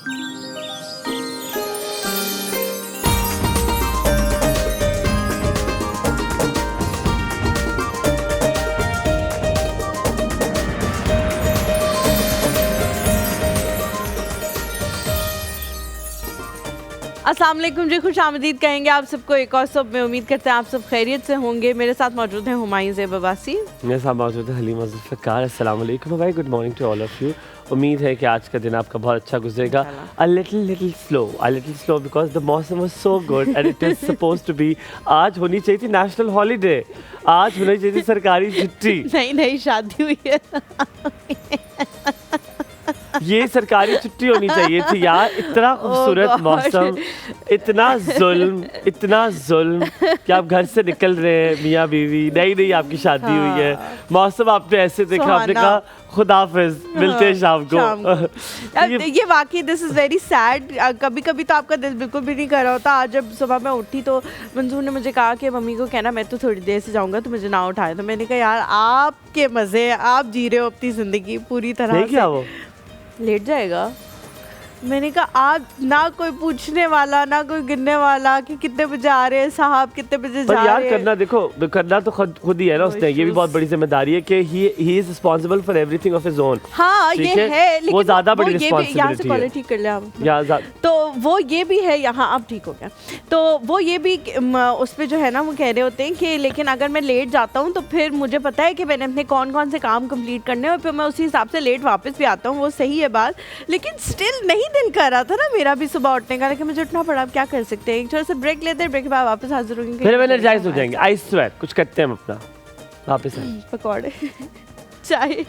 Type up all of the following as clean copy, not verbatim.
अस्सलाम वालेकुम जी, खुश आमदीद कहेंगे आप सबको एक और सब में। उम्मीद करते हैं आप सब खैरियत से होंगे। मेरे साथ मौजूद हैं हुमायूं ज़ेब अब्बासी, मेरे साथ मौजूद है हलीमा जुल्फ़िकार। अस्सलाम वालेकुम, very good morning to all of you. उम्मीद है कि आज का दिन आपका बहुत अच्छा गुजरेगा। A little slow because the मौसम was so good and it is supposed to be। आज होनी चाहिए थी नेशनल हॉलीडे, आज होनी चाहिए थी सरकारी छुट्टी। नहीं शादी हुई है ये सरकारी छुट्टी होनी चाहिए थी यार। इतना खूबसूरत मौसम, इतना जुल्म कि आप घर से निकल रहे हैं मियाँ बीवी, नहीं आपकी शादी हुई है, मौसम आपने ऐसे देखा, आपने कहा खुदाफिज, मिलते हैं शाम को। ये वाकई दिस इज़ वेरी सैड। कभी कभी तो आपका दिल बिल्कुल भी नहीं कर रहा होता। आज जब सुबह मैं उठी तो मंजूर ने मुझे कहा कि मम्मी को कहना मैं तो थोड़ी देर से जाऊंगा, तो मुझे ना उठाए। तो मैंने कहा यार आपके मज़े, आप जी रहे हो अपनी ज़िंदगी पूरी तरह से। क्या वो लेट जाएगा? मैंने कहा आज ना कोई पूछने वाला, ना कोई गिनने वाला कि कितने बजे आ रहे हैं साहब, कितने बजे जा रहे हैं। करना देखो, करना तो खुद ही है ना उसने। ये भी बहुत बड़ी जिम्मेदारी है कि he is responsible for everything of his own. हाँ ये है, लेकिन वो ज्यादा बड़ी रिस्पांसिबिलिटी यहाँ से कॉलर ठीक कर ले आप। तो वो ये भी है, यहाँ अब ठीक हो गया। तो वो ये भी उस पर जो है ना, वो कह रहे होते हैं कि लेकिन अगर मैं लेट जाता हूँ तो फिर मुझे पता है कि मैंने अपने कौन कौन से काम कंप्लीट करने हैं और फिर मैं उसी हिसाब से लेट वापस भी आता हूँ। वो सही है बात, लेकिन स्टिल नहीं दिल कर रहा था ना मेरा भी सुबह उठने का, लेकिन मुझे उठना पड़ा। अब क्या कर सकते हैं, थोड़ा सा ब्रेक लेते हैं, ब्रेक के बाद वापस हाजिर होंगे, फिर एनर्जाइज हो जाएंगे। आई स्वेयर कुछ करते हैं हम अपना वापस पकौड़े चाय।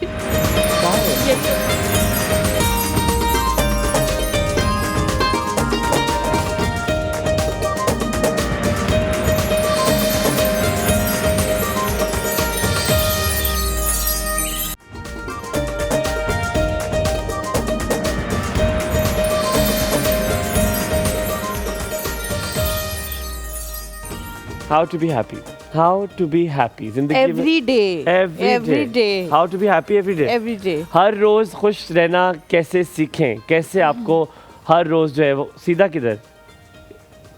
How to be happy जिंदगी में every day how to be happy every day। हर रोज खुश रहना कैसे सीखें, कैसे आपको हर रोज जो है वो सीधा किधर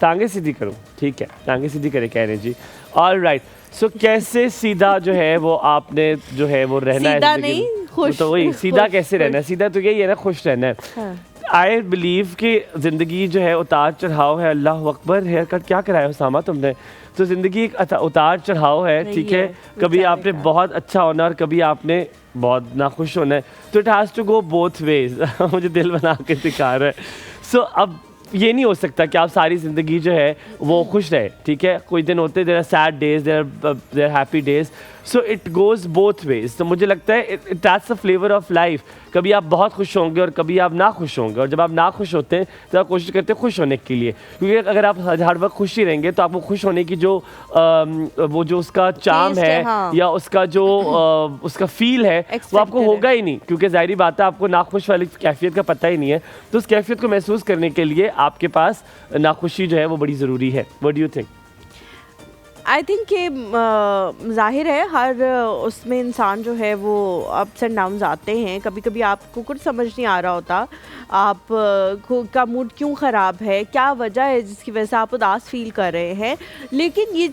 टांगे सीधी करूं, ठीक है टांगे सीधी करे कह रहे जी। ऑलराइट, सो कैसे सीधा जो है वो आपने जो है वो रहना है जिंदगी में, खुश, तो वही सीधा कैसे रहना है। सीधा तो यही है ना, खुश रहना है। आई बिलीव कि ज़िंदगी जो है उतार चढ़ाव है। अल्लाह अकबर, हेयर कट क्या कराया उसामा तुमने? तो ज़िंदगी एक उतार चढ़ाव है, ठीक है। कभी आपने बहुत अच्छा होना और कभी आपने बहुत नाखुश होना है। तो it has to go both ways. मुझे दिल बना के दिखा रहा है। सो अब ये नहीं हो सकता कि आप सारी ज़िंदगी जो है वो खुश रहे, ठीक है। कोई दिन होते हैं there are sad days, there are happy days, so it goes both ways. तो मुझे लगता है that's the flavour of life. कभी आप बहुत खुश होंगे और कभी आप ना खुश होंगे, और जब आप ना खुश होते हैं तो आप कोशिश करते हैं खुश होने के लिए, क्योंकि अगर आप हर वक्त खुश ही रहेंगे तो आपको खुश होने की जो वो जो उसका चार्म है, हाँ, या उसका जो उसका फील है वो आपको होगा ही नहीं, क्योंकि ज़ाहिरी बात है आपको नाखुश वाली कैफियत का पता ही नहीं है। तो उस कैफियत को महसूस करने के लिए आपके पास नाखुशी जो है वो बड़ी ज़रूरी है। What do you think? I think कि ज़ाहिर है हर उसमें इंसान जो है वो अप्स एंड डाउन्स आते हैं। कभी कभी आपको कुछ समझ नहीं आ रहा होता, आप का मूड क्यों ख़राब है, क्या वजह है जिसकी वजह से आप उदास फील कर रहे हैं। लेकिन ये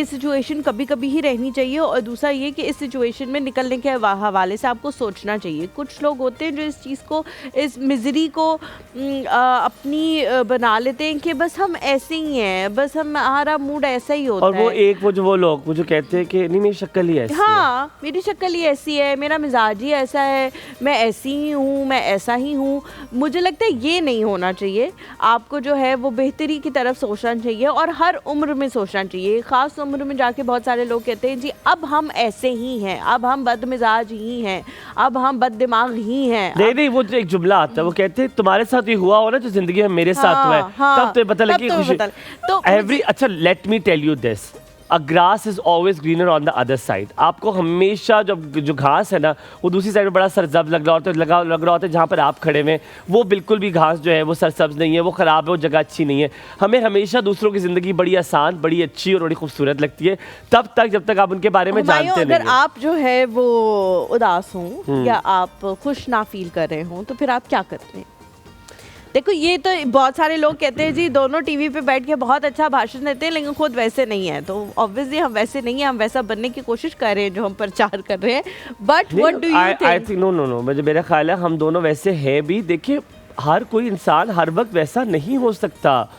सिचुएशन कभी कभी ही रहनी चाहिए। और दूसरा ये कि इस सिचुएशन में निकलने के हवाले से आपको सोचना चाहिए। कुछ लोग होते हैं जो इस चीज़ को, इस मिज़री को अपनी बना लेते हैं कि बस हम ऐसे ही हैं, बस हमारा मूड ऐसा ही होता है। वो लोग वो जो कहते हैं कि नहीं मेरी शक्ल ही ऐसी है, हाँ मेरी शक्ल ही ऐसी है, मेरा मिजाज ही ऐसा है, मैं ऐसी ही हूँ, मैं ऐसा ही हूँ। मुझे लगता है ये नहीं होना चाहिए। आपको जो है वो बेहतरी की तरफ सोचना चाहिए और हर उम्र में सोचना चाहिए। ख़ास उम्र में जाके बहुत सारे लोग कहते हैं जी अब हम ऐसे ही हैं, अब हम बदमिजाज ही हैं, अब हम बददिमाग ही हैं। नहीं वो जो एक जुमला आता है वो कहते हैं तुम्हारे साथ ही हुआ हो ना जो जिंदगी में मेरे साथ हुआ है, तब तो पता लगे खुशी। तो एवरी अच्छा let me tell you this, a grass is always greener on the other side. आपको हमेशा जो घास है ना वो दूसरी साइड में बड़ा सरसब्ज लग रहा होता है जहाँ पर आप खड़े हुए, वो बिल्कुल भी घास जो है वो सरसब्ज नहीं है, वो ख़राब है, वो जगह अच्छी नहीं है। हमें हमेशा दूसरों की ज़िंदगी बड़ी आसान, बड़ी अच्छी और बड़ी खूबसूरत लगती है तब तक जब तक आप उनके बारे में जानते नहीं। अगर आप जो है वो उदास हों या आप खुश ना फील कर रहे हों तो फिर आप क्या करते हैं? देखो ये तो बहुत सारे लोग कहते हैं जी दोनों टीवी पे बैठ के बहुत अच्छा भाषण देते हैं लेकिन खुद वैसे नहीं है, तो ऑब्वियसली हम वैसे नहीं है, हम वैसा बनने की कोशिश कर रहे हैं जो हम प्रचार कर रहे हैं। But what do you think? I think no मुझे मेरा ख्याल है हम दोनों वैसे हैं भी। देखिए हर कोई इंसान हर वक्त वैसा नहीं हो सकता।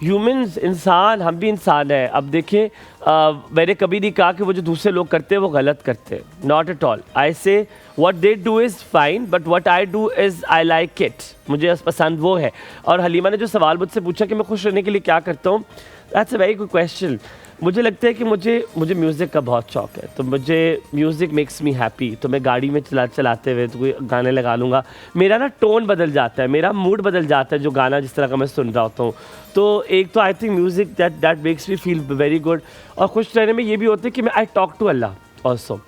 ह्यूमंस इंसान, हम भी इंसान है। अब देखिए मैंने कभी नहीं कहा कि वो जो दूसरे लोग करते हैं वो गलत करते हैं, not at all. I say what they do is fine but what I do is I like it, मुझे पसंद वो है। और हलीमा ने जो सवाल मुझसे पूछा कि मैं खुश रहने के लिए क्या करता हूँ, that's a very good question. मुझे लगता है कि मुझे म्यूज़िक का बहुत शौक है, तो मुझे म्यूज़िक मेक्स मी हैप्पी। तो मैं गाड़ी में चलाते हुए तो कोई गाने लगा लूँगा, मेरा ना टोन बदल जाता है, मेरा मूड बदल जाता है जो गाना जिस तरह का मैं सुन रहा होता हूँ। तो एक तो I think music that makes me feel very good. और खुश रहने में ये भी होता है कि मैं I talk to Allah also.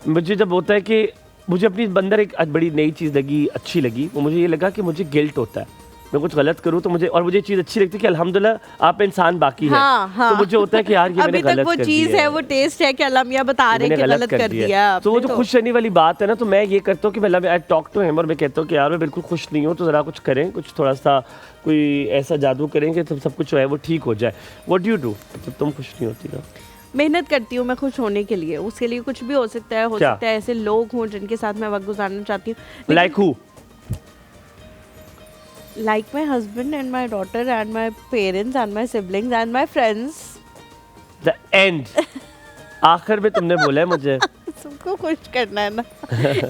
मुझे जब होता है कि मुझे अपनी अंदर एक बड़ी नई चीज़ लगी, अच्छी लगी, वो मुझे ये लगा कि मुझे गिल्ट होता है मैं कुछ गलत करूँ तो मुझे, और मुझे चीज़ अच्छी लगती है कि अल्हम्दुलिल्लाह आप इंसान बाकी है। हाँ। तो मुझे होता है कि यार ये मैंने गलत कर दिया, वो चीज़ है, वो टेस्ट है कि अल्लाह मियां बता रहे हैं कि गलत कर दिया। तो वो जो खुश रहने वाली बात है ना, तो मैं ये करता हूँ कि मैं आई टॉक टू हिम और मैं कहता हूँ कि यार मैं बिल्कुल खुश नहीं हूँ, तो ज़रा कुछ करें, कुछ थोड़ा सा कोई ऐसा जादू करें कि सब कुछ जो है वो ठीक हो जाए। व्हाट डू यू डू जब तुम खुश नहीं होती ना? मेहनत करती हूँ मैं खुश होने के लिए, उसके लिए कुछ भी हो सकता है ऐसे लोग हों जिनके साथ मैं वक्त गुजारना चाहती हूँ। Like who? Like my husband and my daughter and my parents and my siblings and my friends. The end. आखिर में तुमने बोला है मुझे सबको खुश करना है ना।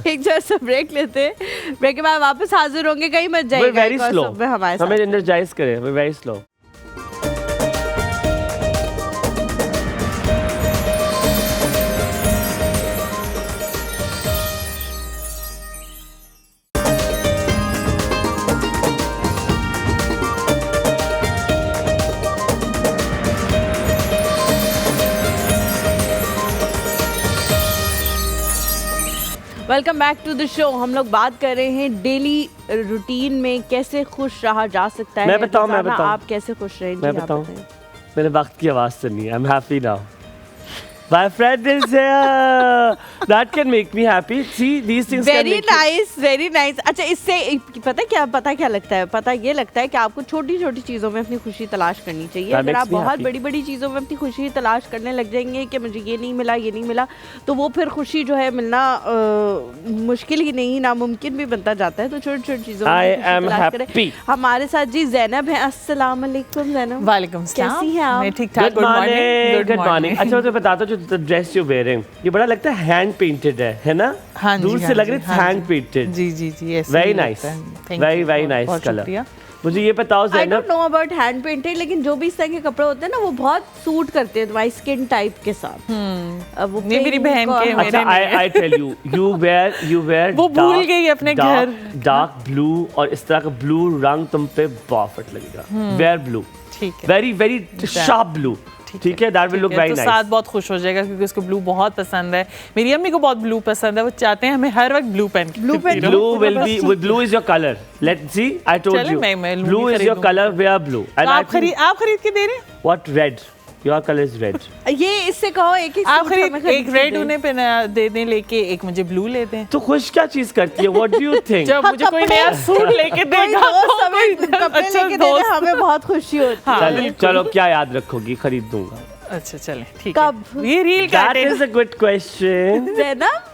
एक जरा सा ब्रेक लेते हैं, ब्रेक के बाद वापस हाजिर होंगे, कहीं मत जाइएगा। वेरी स्लो, हमें एनर्जाइज करें, very slow. Welcome back to the show. हम लोग बात कर रहे हैं डेली रूटीन में कैसे खुश रहा जा सकता है। मैं बताऊं आप कैसे खुश रहेंगे? मैं बताऊं, मेरे वक्त की आवाज़ सुनिए। I am happy now. My friend is here. That can make me happy. See, these things can make nice, very nice. अच्छा, इससे पता क्या लगता है? पता ये लगता है कि आपको छोटी छोटी चीज़ों में अपनी खुशी तलाश करनी चाहिए। अगर आप बहुत बड़ी बड़ी चीज़ों में अपनी खुशी तलाश करने लग जाएंगे कि मुझे ये नहीं मिला, तो वो फिर खुशी जो है मिलना मुश्किल ही नहीं, नामुमकिन भी बनता जाता है। तो छोटी छोटी चीज़ों में तलाश करें। हमारे साथ जी जैनब है। अस्सलाम वालेकुम जैनब। वालेकुम सलाम। कैसी हैं आप? मैं ठीक ठाक। Good morning. अच्छा मुझे बता दो, जो ड्रेस यू वेयरिंग ये बड़ा लगता है हैंड पेंटेड है ना? हाँ दूर से लग रही है हैंड पेंटेड। जी very nice, very nice colour. मुझे ये बताओ Zainab, I don't know about hand painted, लेकिन जो भी इस तरह के कपड़े होते हैं ना वो बहुत सूट करते हैं तुम्हारी स्किन टाइप के साथ। वो मेरी बहन के मेरे नहीं। I tell you, you wear वो भूल गई अपने घर डार्क ब्लू, और इस तरह का ब्लू रंग तुम पे परफेक्ट लगेगा। वेयर ब्लू, ठीक है, वेरी शार्प ब्लू, ठीक है, that will look very nice. साथ बहुत खुश हो जाएगा क्योंकि उसको ब्लू बहुत पसंद है। मेरी अम्मी को बहुत ब्लू पसंद है, वो चाहते हैं हमें हर वक्त blue pen. Blue is your colour. Let's see, I told you blue is your colour, where blue. आप खरीद के दे रहे हैं? What? Red. Your color is red. ये इससे कहो एक रेड उन्हें दे दें, लेके एक मुझे ब्लू ले दें। तो खुश क्या चीज करती है? What do you think? जब मुझे कोई नया सूट लेके देगा तो हमें बहुत खुशी होती है। चलो क्या याद रखोगी? खरीद दूंगा। अच्छा चलें, ठीक है। ये reel That is a good question. Zainab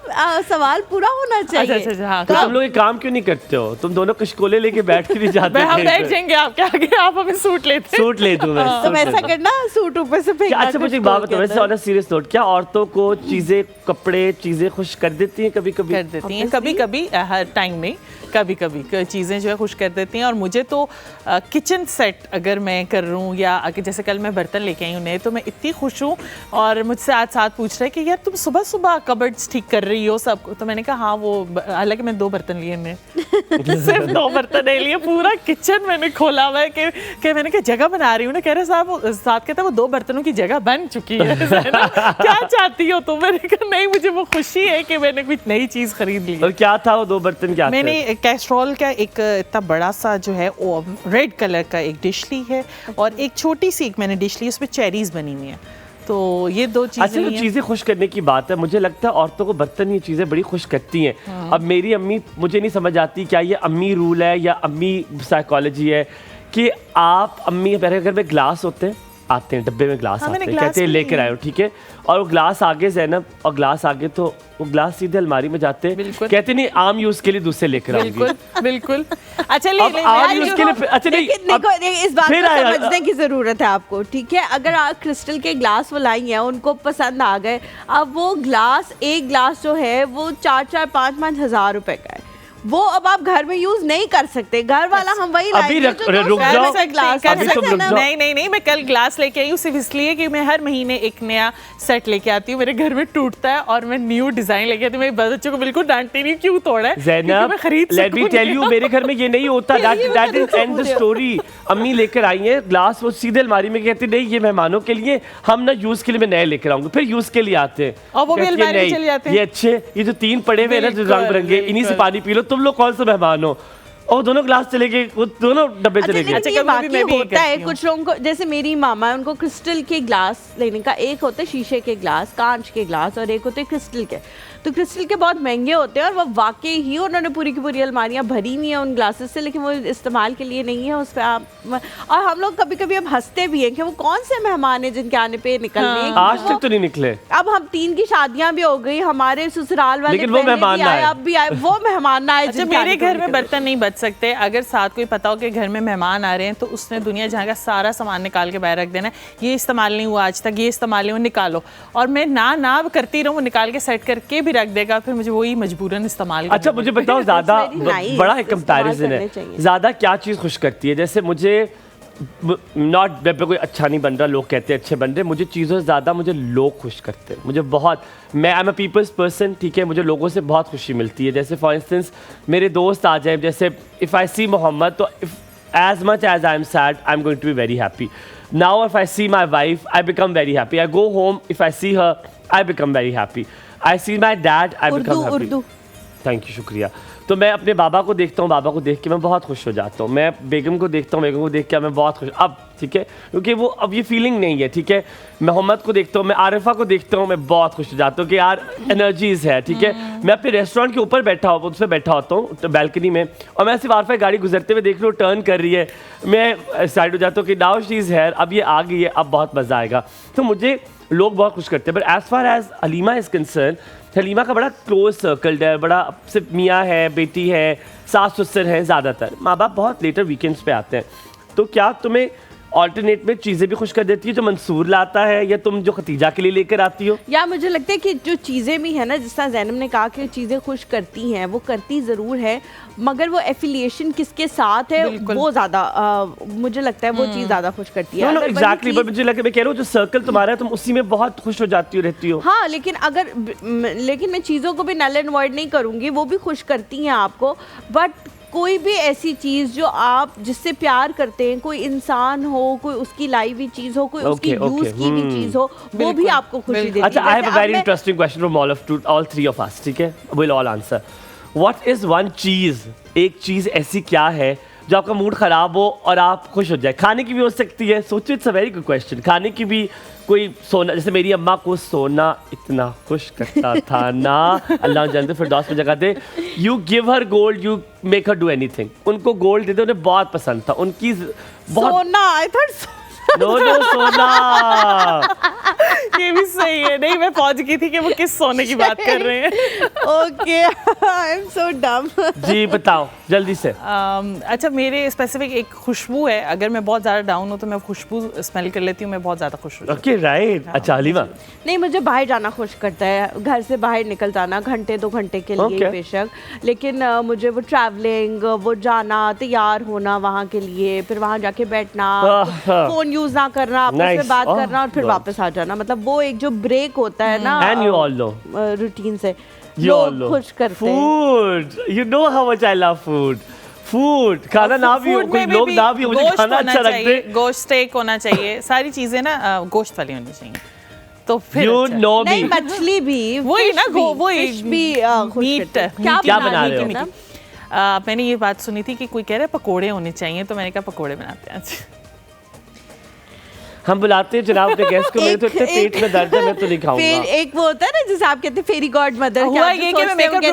सवाल पूरा होना चाहिए। अच्छा, हाँ। तो तुम लोग ये काम क्यों नहीं करते हो? तुम दोनों कशकोले लेके बैठ के नहीं जाते? हम बैठ जाएंगे आपके आगे, आप हमें सूट लेते। सूट ले दूं मैं। तो ऐसा करना, सूट ऊपर से फेंकना। अच्छा मुझे एक बात बताओ, वैसे ऑन अ सीरियस नोट, क्या औरतों को चीजें, कपड़े, चीजें खुश कर देती हैं? कभी कर देती हैं, कभी हर टाइम में कभी चीज़ें जो है खुश कर देती हैं। और मुझे तो किचन सेट अगर मैं कर रहा हूँ, या जैसे कल मैं बर्तन लेके आई हूँ नए, तो मैं इतनी खुश हूँ। और मुझसे आज साथ पूछ रहे हैं कि यार तुम सुबह सुबह कबर्ड्स ठीक कर रही हो सब, तो मैंने कहा हाँ वो, हालांकि मैं 2 बर्तन लिए ने सिर्फ 2 बर्तन नहीं लिए, पूरा किचन मैंने खोला हुआ है कि मैंने कहा जगह बना रही हूँ ना। कह रहे साहब, साथ कहता है वो 2 बर्तनों की जगह बन चुकी है क्या चाहती हो तुम? मैंने कहा नहीं, मुझे वो खुशी है कि मैंने कुछ नई चीज़ खरीद ली। और क्या था वो 2 बर्तन? क्या मैंने कैस्ट्रोल का एक इतना बड़ा सा जो है रेड कलर का एक डिश ली है, और एक छोटी सी एक मैंने डिश ली, उसमें चेरीज बनी हुई है। तो ये दो चीजें अच्छा, चीज़ें खुश करने की बात है, मुझे लगता है औरतों को बर्तन ये चीज़ें बड़ी खुश करती हैं। अब मेरी अम्मी, मुझे नहीं समझ आती क्या ये अम्मी रूल है या अम्मी साइकोलॉजी है कि आप अम्मी मेरे घर में ग्लास होते हैं, आते हैं डब्बे में ग्लास आते हैं, कहते हैं लेकर आए हो, ठीक है, और वो ग्लास आगे ज़ैनब और ग्लास आगे तो वो ग्लास सीधे अलमारी में जाते हैं, कहते नहीं आम यूज के लिए दूसरे लेकर आऊंगी। बिल्कुल बिल्कुल। अच्छा आम यूज के लिए, अच्छा नहीं, देखो इस बात को समझने की जरूरत है आपको, ठीक है। अगर आप क्रिस्टल के ग्लास वो लाई हैं, उनको पसंद आ गए, अब वो ग्लास, एक ग्लास जो है वो 4-4, 5-5 हज़ार रुपए का है, वो अब आप घर में यूज नहीं कर सकते। घर वाला हम वही अभी रुक जाओ, ग्लास नहीं, मैं कल ग्लास लेके आई हूँ सिर्फ इसलिए कि मैं हर महीने एक नया सेट लेके आती हूँ, मेरे घर में टूटता है और मैं न्यू डिजाइन लेके आती हूँ। मेरे बच्चों को बिल्कुल डांटती नहीं क्यों तोड़ा है, Zainab, let me tell you, मेरे घर में ये नहीं होता। That is and the story. अम्मी लेकर आई है ग्लास, वो सीधे अलमारी में कहती नहीं ये मेहमानों के लिए, हम ना यूज के लिए मैं नए लेकर आऊंगी, फिर यूज के लिए आते हैं और वो भी अलमारी में चले जाते हैं। ये अच्छे, ये जो 3 पड़े हुए हैं ना रंग बिरंगे, इन्हीं से पानी पी लो, तुम लोग कौन सा मेहमान हो, और दोनों ग्लास चले गए, वो दोनों डब्बे चले गए। अच्छा, ये बाकी होता है कुछ लोगों को, जैसे मेरी मामा है, उनको क्रिस्टल के ग्लास लेने का, एक होते शीशे के ग्लास, कांच के ग्लास, और एक होते क्रिस्टल के। तो क्रिस्टल के बहुत महंगे होते हैं और वो वाकई ही उन्होंने पूरी की पूरी अलमारियां भरी हुई हैं उन ग्लासेस से, लेकिन वो इस्तेमाल के लिए नहीं है उस पर आप। और हम लोग कभी कभी अब हंसते भी हैं कि वो कौन से मेहमान हैं जिनके आने पे निकलने। आज तक तो नहीं निकले। अब हम 3 की शादियां भी हो गई, हमारे ससुराल वाले, लेकिन वो मेहमान आए, अब भी आए, वो मेहमान ना आए। अच्छा, मेरे घर में बर्तन नहीं बच सकते। अगर साथ कोई पता हो कि घर में मेहमान आ रहे हैं तो उसने दुनिया जहाँ का सारा सामान निकाल के बाहर रख देना है, ये इस्तेमाल नहीं हुआ आज तक, ये इस्तेमाल नहीं हुआ, निकालो। और मैं ना करती रहूँ, निकाल के सेट करके भी रख देगा, फिर मुझे वही मजबूरन इस्तेमाल। अच्छा, मुझे बताओ ज्यादा बड़ा एक कंपैरिजन है, ज्यादा क्या चीज़ खुश करती है? जैसे मुझे नॉट पे कोई अच्छा नहीं बन रहा, लोग कहते हैं अच्छे बन रहे, मुझे चीज़ों से ज़्यादा मुझे लोग खुश करते हैं। मुझे बहुत, मैं I am a people's person, ठीक है, मुझे लोगों से बहुत खुशी मिलती है। जैसे फॉर इंस्टेंस मेरे दोस्त आ जाए, जैसे इफ़ आई सी मोहम्मद, तो as much as I am sad I am going to be very happy. Now if I see my wife I become very happy, I go home, if I see her I become very happy, I see my dad I become happy. Thank you, शुक्रिया। तो मैं अपने बाबा को देखता हूँ, बाबा को देख के मैं बहुत खुश हो जाता हूँ। मैं बेगम को देखता हूँ, बेगम को देख के मैं बहुत खुश, अब ठीक है, क्योंकि वो अब ये फीलिंग नहीं है, ठीक है। मोहम्मद को देखता हूँ, मैं आरिफा को देखता हूँ, मैं बहुत खुश हो जाता हूँ कि यार एनर्जीज है, ठीक है। मैं अपने रेस्टोरेंट के ऊपर बैठा हूँ, उस पर बैठा होता हूँ तो बैल्कनी में, और मैं सिर्फ आरिफा गाड़ी गुजरते हुए देख रहा हूँ, टर्न कर रही है, मैं साइड हो जाता हूँ कि नाउ शी इज़ हियर, अब ये आ गई है, अब बहुत मज़ा आएगा। तो मुझे लोग बहुत खुश करते हैं। But as far as Halima is concerned, Halima का बड़ा क्लोज सर्कल है, बड़ा सिर्फ मियाँ है, बेटी है, सास ससुर हैं, ज़्यादातर माँ बाप बहुत लेटर वीकेंड्स पे आते हैं। तो क्या तुम्हें ऑल्टरनेट में चीज़ें भी खुश कर देती है जो मंसूर लाता है, या तुम जो खतीजा के लिए लेकर आती हो? या मुझे लगता है कि जो चीज़ें भी है ना, जिस तरह ज़ैनब ने कहा कि चीज़ें खुश करती हैं, वो करती ज़रूर है, मगर वो एफिलिएशन किसके साथ है वो ज़्यादा मुझे लगता है वो चीज़ ज़्यादा खुश करती है। एग्जैक्टली, बट मुझे लगता है, मैं कह रहा हूँ जो सर्कल तुम्हारा है तुम उसी में बहुत खुश हो जाती हो, रहती हो। हाँ, लेकिन मैं चीज़ों को भी नल एंड वॉइड नहीं करूँगी, वो भी खुश करती हैं आपको। बट कोई भी ऐसी चीज़ जो आप जिससे प्यार करते हैं, कोई इंसान हो, कोई उसकी लाई हुई चीज़ हो, कोई उसकी यूज की हुई चीज़ हो, वो भी आपको खुशी देती है। अच्छा, I have a very interesting question from all three of us, ठीक है, will all answer. What is one चीज़, एक चीज़ ऐसी क्या है जो आपका मूड ख़राब हो और आप खुश हो जाए? खाने की भी हो सकती है, सोचो, it's a very good question. खाने की भी, कोई सोना, जैसे मेरी अम्मा को सोना इतना खुश करता था ना, अल्लाह जानते फिरदौस में जगह दे। You give her gold, you make her do anything. उनको गोल्ड देते, उन्हें बहुत पसंद था, उनकी बहुत सोना, आई थॉट नो सोना। ये भी सही है। नहीं, मैं पहुंच गई थी कि वो किस सोने की बात कर रहे हैं। ओके, आई एम सो डम। जी बताओ जल्दी से। अच्छा, मेरे स्पेसिफिक एक खुशबू है, अगर मैं बहुत ज़्यादा डाउन हूँ तो मैं खुशबू स्मेल कर लेती हूँ, मैं बहुत ज़्यादा खुश हूँ। Okay, right. अच्छा हलीमा? नहीं, मुझे बाहर जाना खुश करता है, घर से बाहर निकल जाना, घंटे 2 घंटे के लिए बेशक, लेकिन मुझे वो ट्रैवलिंग, वो जाना, तैयार होना वहाँ के लिए, फिर वहाँ जाके बैठना, फोन यूज ना करना, आपस में बात करना और फिर वापस आ जाना, मतलब वो एक जो ब्रेक होता है ना रूटीन से, लोग खुश करते हैं। Food, you know how much I love food. Food खाना ना भी हो, कोई लोग ना भी हो, मुझे खाना अच्छा लगता है। गोश्त स्टेक होना चाहिए, सारी चीजें ना गोश्त वाली होनी चाहिए, तो फिर you अच्छा। know नहीं, मछली भी, वही ना, वही भी मीट। क्या बना रहे हो? मैंने ये बात सुनी थी कि कोई कह रहा है पकोड़े होने चाहिए, तो मैंने कहा पकोड़े बनाते हैं आज। हम बुलाते हैं जनाब अपने गेस्ट को, मेरे तो इतने पेट में दर्द है, मैं तो नहीं खाऊंगा। फिर एक वो होता है ना जैसे आप कहते हैं फेरी गॉड मदर, हुआ ये कि मैं मेकअप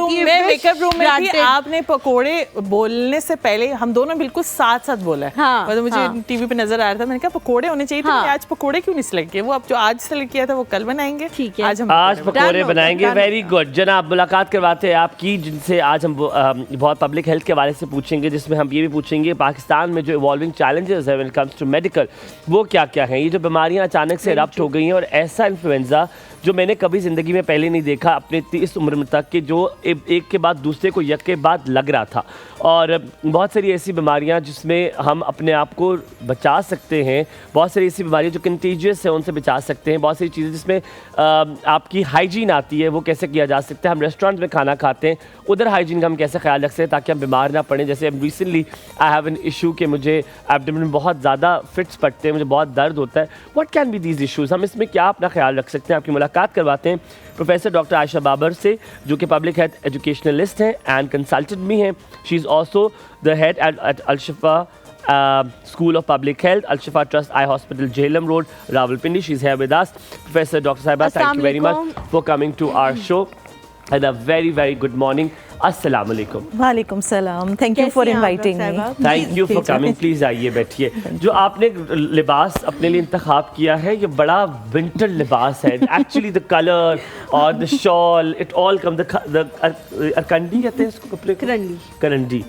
रूम में थी, आपने पकोड़े बोलने से पहले हम दोनों बिल्कुल साथ साथ बोला है। हाँ, मतलब मुझे टीवी पे नजर आ रहा था, मैंने कहा पकोड़े होने चाहिए थे, आज पकोड़े क्यों नहीं सिलेक्ट किए? वो अब जो आज सिलेक्ट किया था वो कल बनाएंगे, ठीक है, आज पकोड़े बनाएंगे। वेरी गुड जनाब, मुलाकात करवाते हैं आपकी, जिनसे आज हम बहुत पब्लिक हेल्थ के बारे से पूछेंगे, जिसमें हम ये भी पूछेंगे पाकिस्तान में जो इवॉल्विंग चैलेंजेस है when it comes to medical, वो क्या क्या हैं। ये जो बीमारियां अचानक से इरप्ट हो गई हैं, और ऐसा इन्फ्लुएंजा जो मैंने कभी ज़िंदगी में पहले नहीं देखा अपने इस उम्र में तक, कि जो एक के बाद दूसरे को यक के बाद लग रहा था। और बहुत सारी ऐसी बीमारियां जिसमें हम अपने आप को बचा सकते हैं, बहुत सारी ऐसी बीमारियां जो कंटीजियस है उनसे बचा सकते हैं, बहुत सारी चीज़ें जिसमें आपकी हाइजीन आती है, वो कैसे किया जा सकता है। हम रेस्टोरेंट में खाना खाते हैं, उधर हाइजीन का हम कैसे ख्याल रख सकते हैं ताकि हम बीमार ना पड़ें। जैसे recently I have an issue कि मुझे एब्डोमेन में बहुत ज़्यादा फिट्स पड़ते हैं, मुझे बहुत दर्द होता है। What can be these issues, हम इसमें क्या अपना ख्याल रख सकते हैं? आपकी मुलाकात करवाते हैं प्रोफेसर डॉक्टर आयशा बाबर से, जो कि पब्लिक हेल्थ एजुकेशनलिस्ट हैं एंड कंसल्टेंट भी हैं। She is also the head at Al Shifa School of Public Health, Al-Shifa Trust Eye Hospital, Jhelum Road, Rawalpindi. She's here with us. Professor Dr. Saiba, thank you very much for coming to our show. And a very, very good morning. Assalamu alaikum. वालेकुम सलाम. Thank you for inviting me. Thank you for coming. Please आइए बैठिए. जो आपने लिबास अपने लिए इंतखाब किया है, ये बड़ा विंटर लिबास है. Actually the color और the shawl, it all come the अरकंडी कहते हैं इसको कपड़े को? करंडी.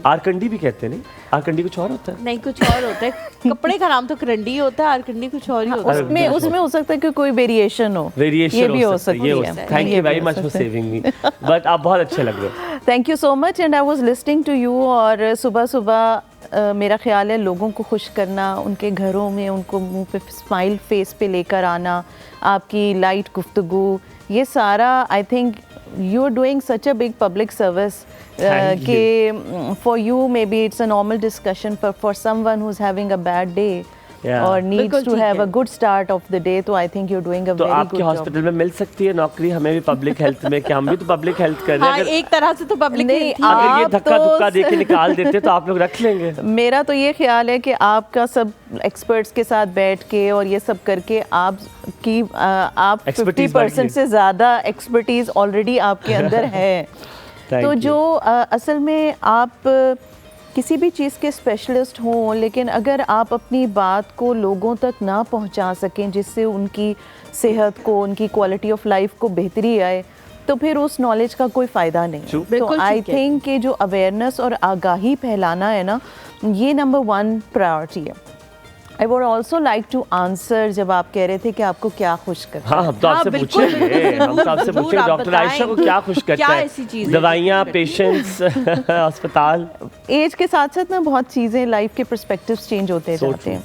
आरकंडी भी कहते हैं, नहीं? आरकंडी कुछ और होता है? नहीं, कुछ और होता है। कपड़े का नाम तो करंडी होता है, आरकंडी कुछ और ही होता है। उसमें हो सकता है कि कोई वेरिएशन हो, ये भी हो सकता है। Thank you very much for saving me, but आप बहुत अच्छे लग रहे हो। Thank you so much and I was listening to you. और सुबह सुबह मेरा ख्याल है लोगों को खुश करना, उनके घरों में उनको मुंह पे स्माइल फेस पे लेकर आना, आपकी लाइट गुफ्तगू, ये सारा I think you are doing such a big public service कि for you maybe it's a normal discussion, but for someone who's having a bad day or needs to have a good start of the day, तो I think you're doing a very good job. तो आपके hospital में मिल सकती है नौकरी हमें भी public health में, कि हम भी तो पब्लिक हेल्थ कर रहे हैं। एक तरह से तो पब्लिक हेल्थ, अगर ये धक्का धुक्का दे के निकाल देते तो आप लोग रख लेंगे। मेरा तो ये ख्याल है कि आपका सब एक्सपर्ट्स के साथ बैठ के और ये सब करके आप 50% से ज़्यादा एक्सपर्टीज ऑलरेडी आपके अंदर है। तो जो असल में आप किसी भी चीज़ के स्पेशलिस्ट हों, लेकिन अगर आप अपनी बात को लोगों तक ना पहुंचा सकें जिससे उनकी सेहत को, उनकी क्वालिटी ऑफ लाइफ को बेहतरी आए, तो फिर उस नॉलेज का कोई फ़ायदा नहीं। तो आई थिंक कि जो अवेयरनेस और आगाही फैलाना है ना, ये नंबर 1 प्रायोरिटी है। I would also like to answer, जब आप कह रहे थे कि आपको क्या खुश करता है। हाँ, हम तो आपसे पूछेंगे, हम तो आपसे पूछेंगे डॉक्टर आयशा को क्या खुश करता है? दवाइयाँ, पेशेंट्स, अस्पताल। एज के साथ साथ ना बहुत चीज़ें, लाइफ के पर्सपेक्टिव्स चेंज होते जाते हैं।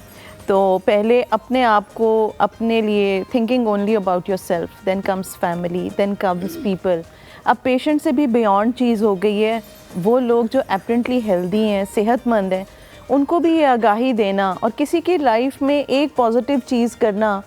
तो पहले अपने आप को, अपने लिए thinking only about yourself, then comes family, then comes people. अब पेशेंट से भी बियॉन्ड चीज़ हो गई है, वो लोग जो एपरेंटली हेल्दी हैं, सेहतमंद हैं, उनको भी ये आगाही देना और किसी की लाइफ में एक पॉजिटिव चीज़ करना,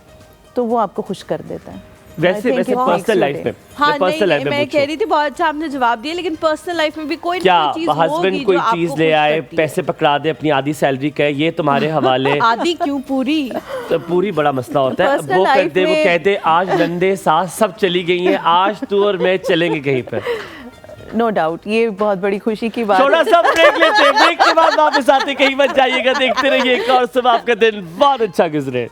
तो वो आपको खुश कर देता है। वैसे पर्सनल लाइफ में, हाँ, नहीं, मैं कह रही थी बहुत अच्छा आपने जवाब दिया, लेकिन पर्सनल लाइफ में भी कोई क्या हस्बैंड कोई चीज ले आए, पैसे पकड़ा दे अपनी आधी सैलरी का, ये तुम्हारे हवाले। आधी क्यों, पूरी? तो पूरी बड़ा मसला होता है। वो कर दे, वो कहते आज नंदे सास सब चली गई हैं, आज तू और मैं चलेंगे कहीं पर। नो डाउट, ये बहुत बड़ी खुशी की बात है। थोड़ा सा ब्रेक लेते हैं, ब्रेक के बाद वापस आते, कहीं मत जाइएगा, देखते रहिए एक और सुबह आपका दिन बहुत अच्छा गुजरे।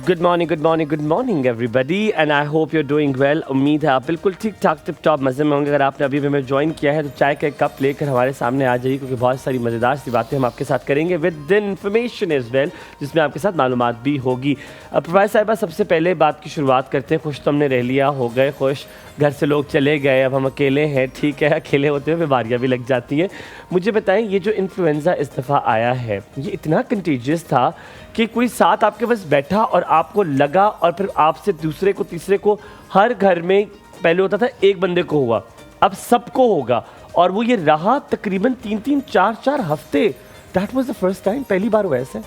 Good morning everybody and I hope you are doing well. उम्मीद है आप बिल्कुल ठीक ठाक टिप टॉप मज़े में होंगे। अगर आपने अभी हमें ज्वाइन किया है तो चाय का एक कप लेकर हमारे सामने आ जाइए, क्योंकि बहुत सारी मज़ेदार सी बातें हम आपके साथ करेंगे विद इन्फॉर्मेशन एज वेल, जिसमें आपके साथ मालूमात भी होगी। प्रोफेसर साहिबा, सबसे पहले बात की शुरुआत करते हैं। खुश तो हमने रह लिया, हो गए खुश, घर से लोग चले गए, अब हम अकेले हैं। ठीक है, अकेले होते हुए बीमारियाँ भी लग जाती हैं। मुझे बताएं, ये जो इन्फ्लुएंज़ा इस दफ़ा आया है, ये इतना कंटीजियस था कि कोई साथ आपके पास बैठा और आपको लगा और फिर आपसे दूसरे को तीसरे को, हर घर में पहले होता था एक बंदे को हुआ, अब सबको होगा, और वो ये रहा तकरीबन 3-3, 4-4 हफ्ते। That was the first time, पहली बार हुआ ऐसा।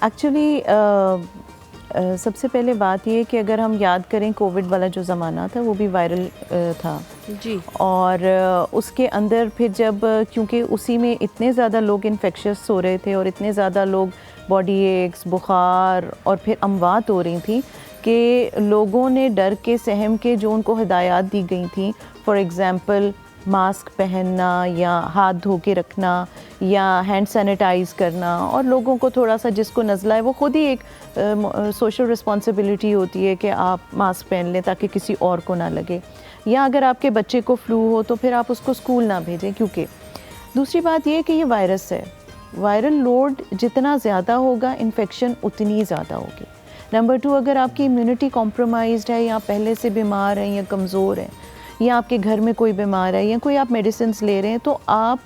एक्चुअली सबसे पहले बात ये कि अगर हम याद करें कोविड वाला जो ज़माना था वो भी वायरल था जी, और उसके अंदर फिर जब क्योंकि उसी में इतने ज़्यादा लोग इन्फेक्शस हो रहे थे और इतने ज़्यादा लोग बॉडी एक्स, बुखार और फिर अमवात हो रही थी कि लोगों ने डर के सहम के जो उनको हिदायत दी गई थी, फॉर एग्ज़ाम्पल मास्क पहनना या हाथ धो के रखना या हैंड सैनिटाइज़ करना, और लोगों को थोड़ा सा जिसको नज़ला है वो ख़ुद ही एक सोशल रिस्पॉन्सिबिलिटी होती है कि आप मास्क पहन लें ताकि किसी और को ना लगे, या अगर आपके बच्चे को फ्लू हो तो फिर आप उसको स्कूल ना भेजें। क्योंकि दूसरी बात ये है कि ये वायरस है, वायरल लोड जितना ज़्यादा होगा इन्फेक्शन उतनी ज़्यादा होगी। नंबर 2, अगर आपकी इम्यूनिटी कॉम्प्रोमाइज्ड है या पहले से बीमार हैं या कमज़ोर हैं या आपके घर में कोई बीमार है या कोई आप मेडिसिन्स ले रहे हैं, तो आप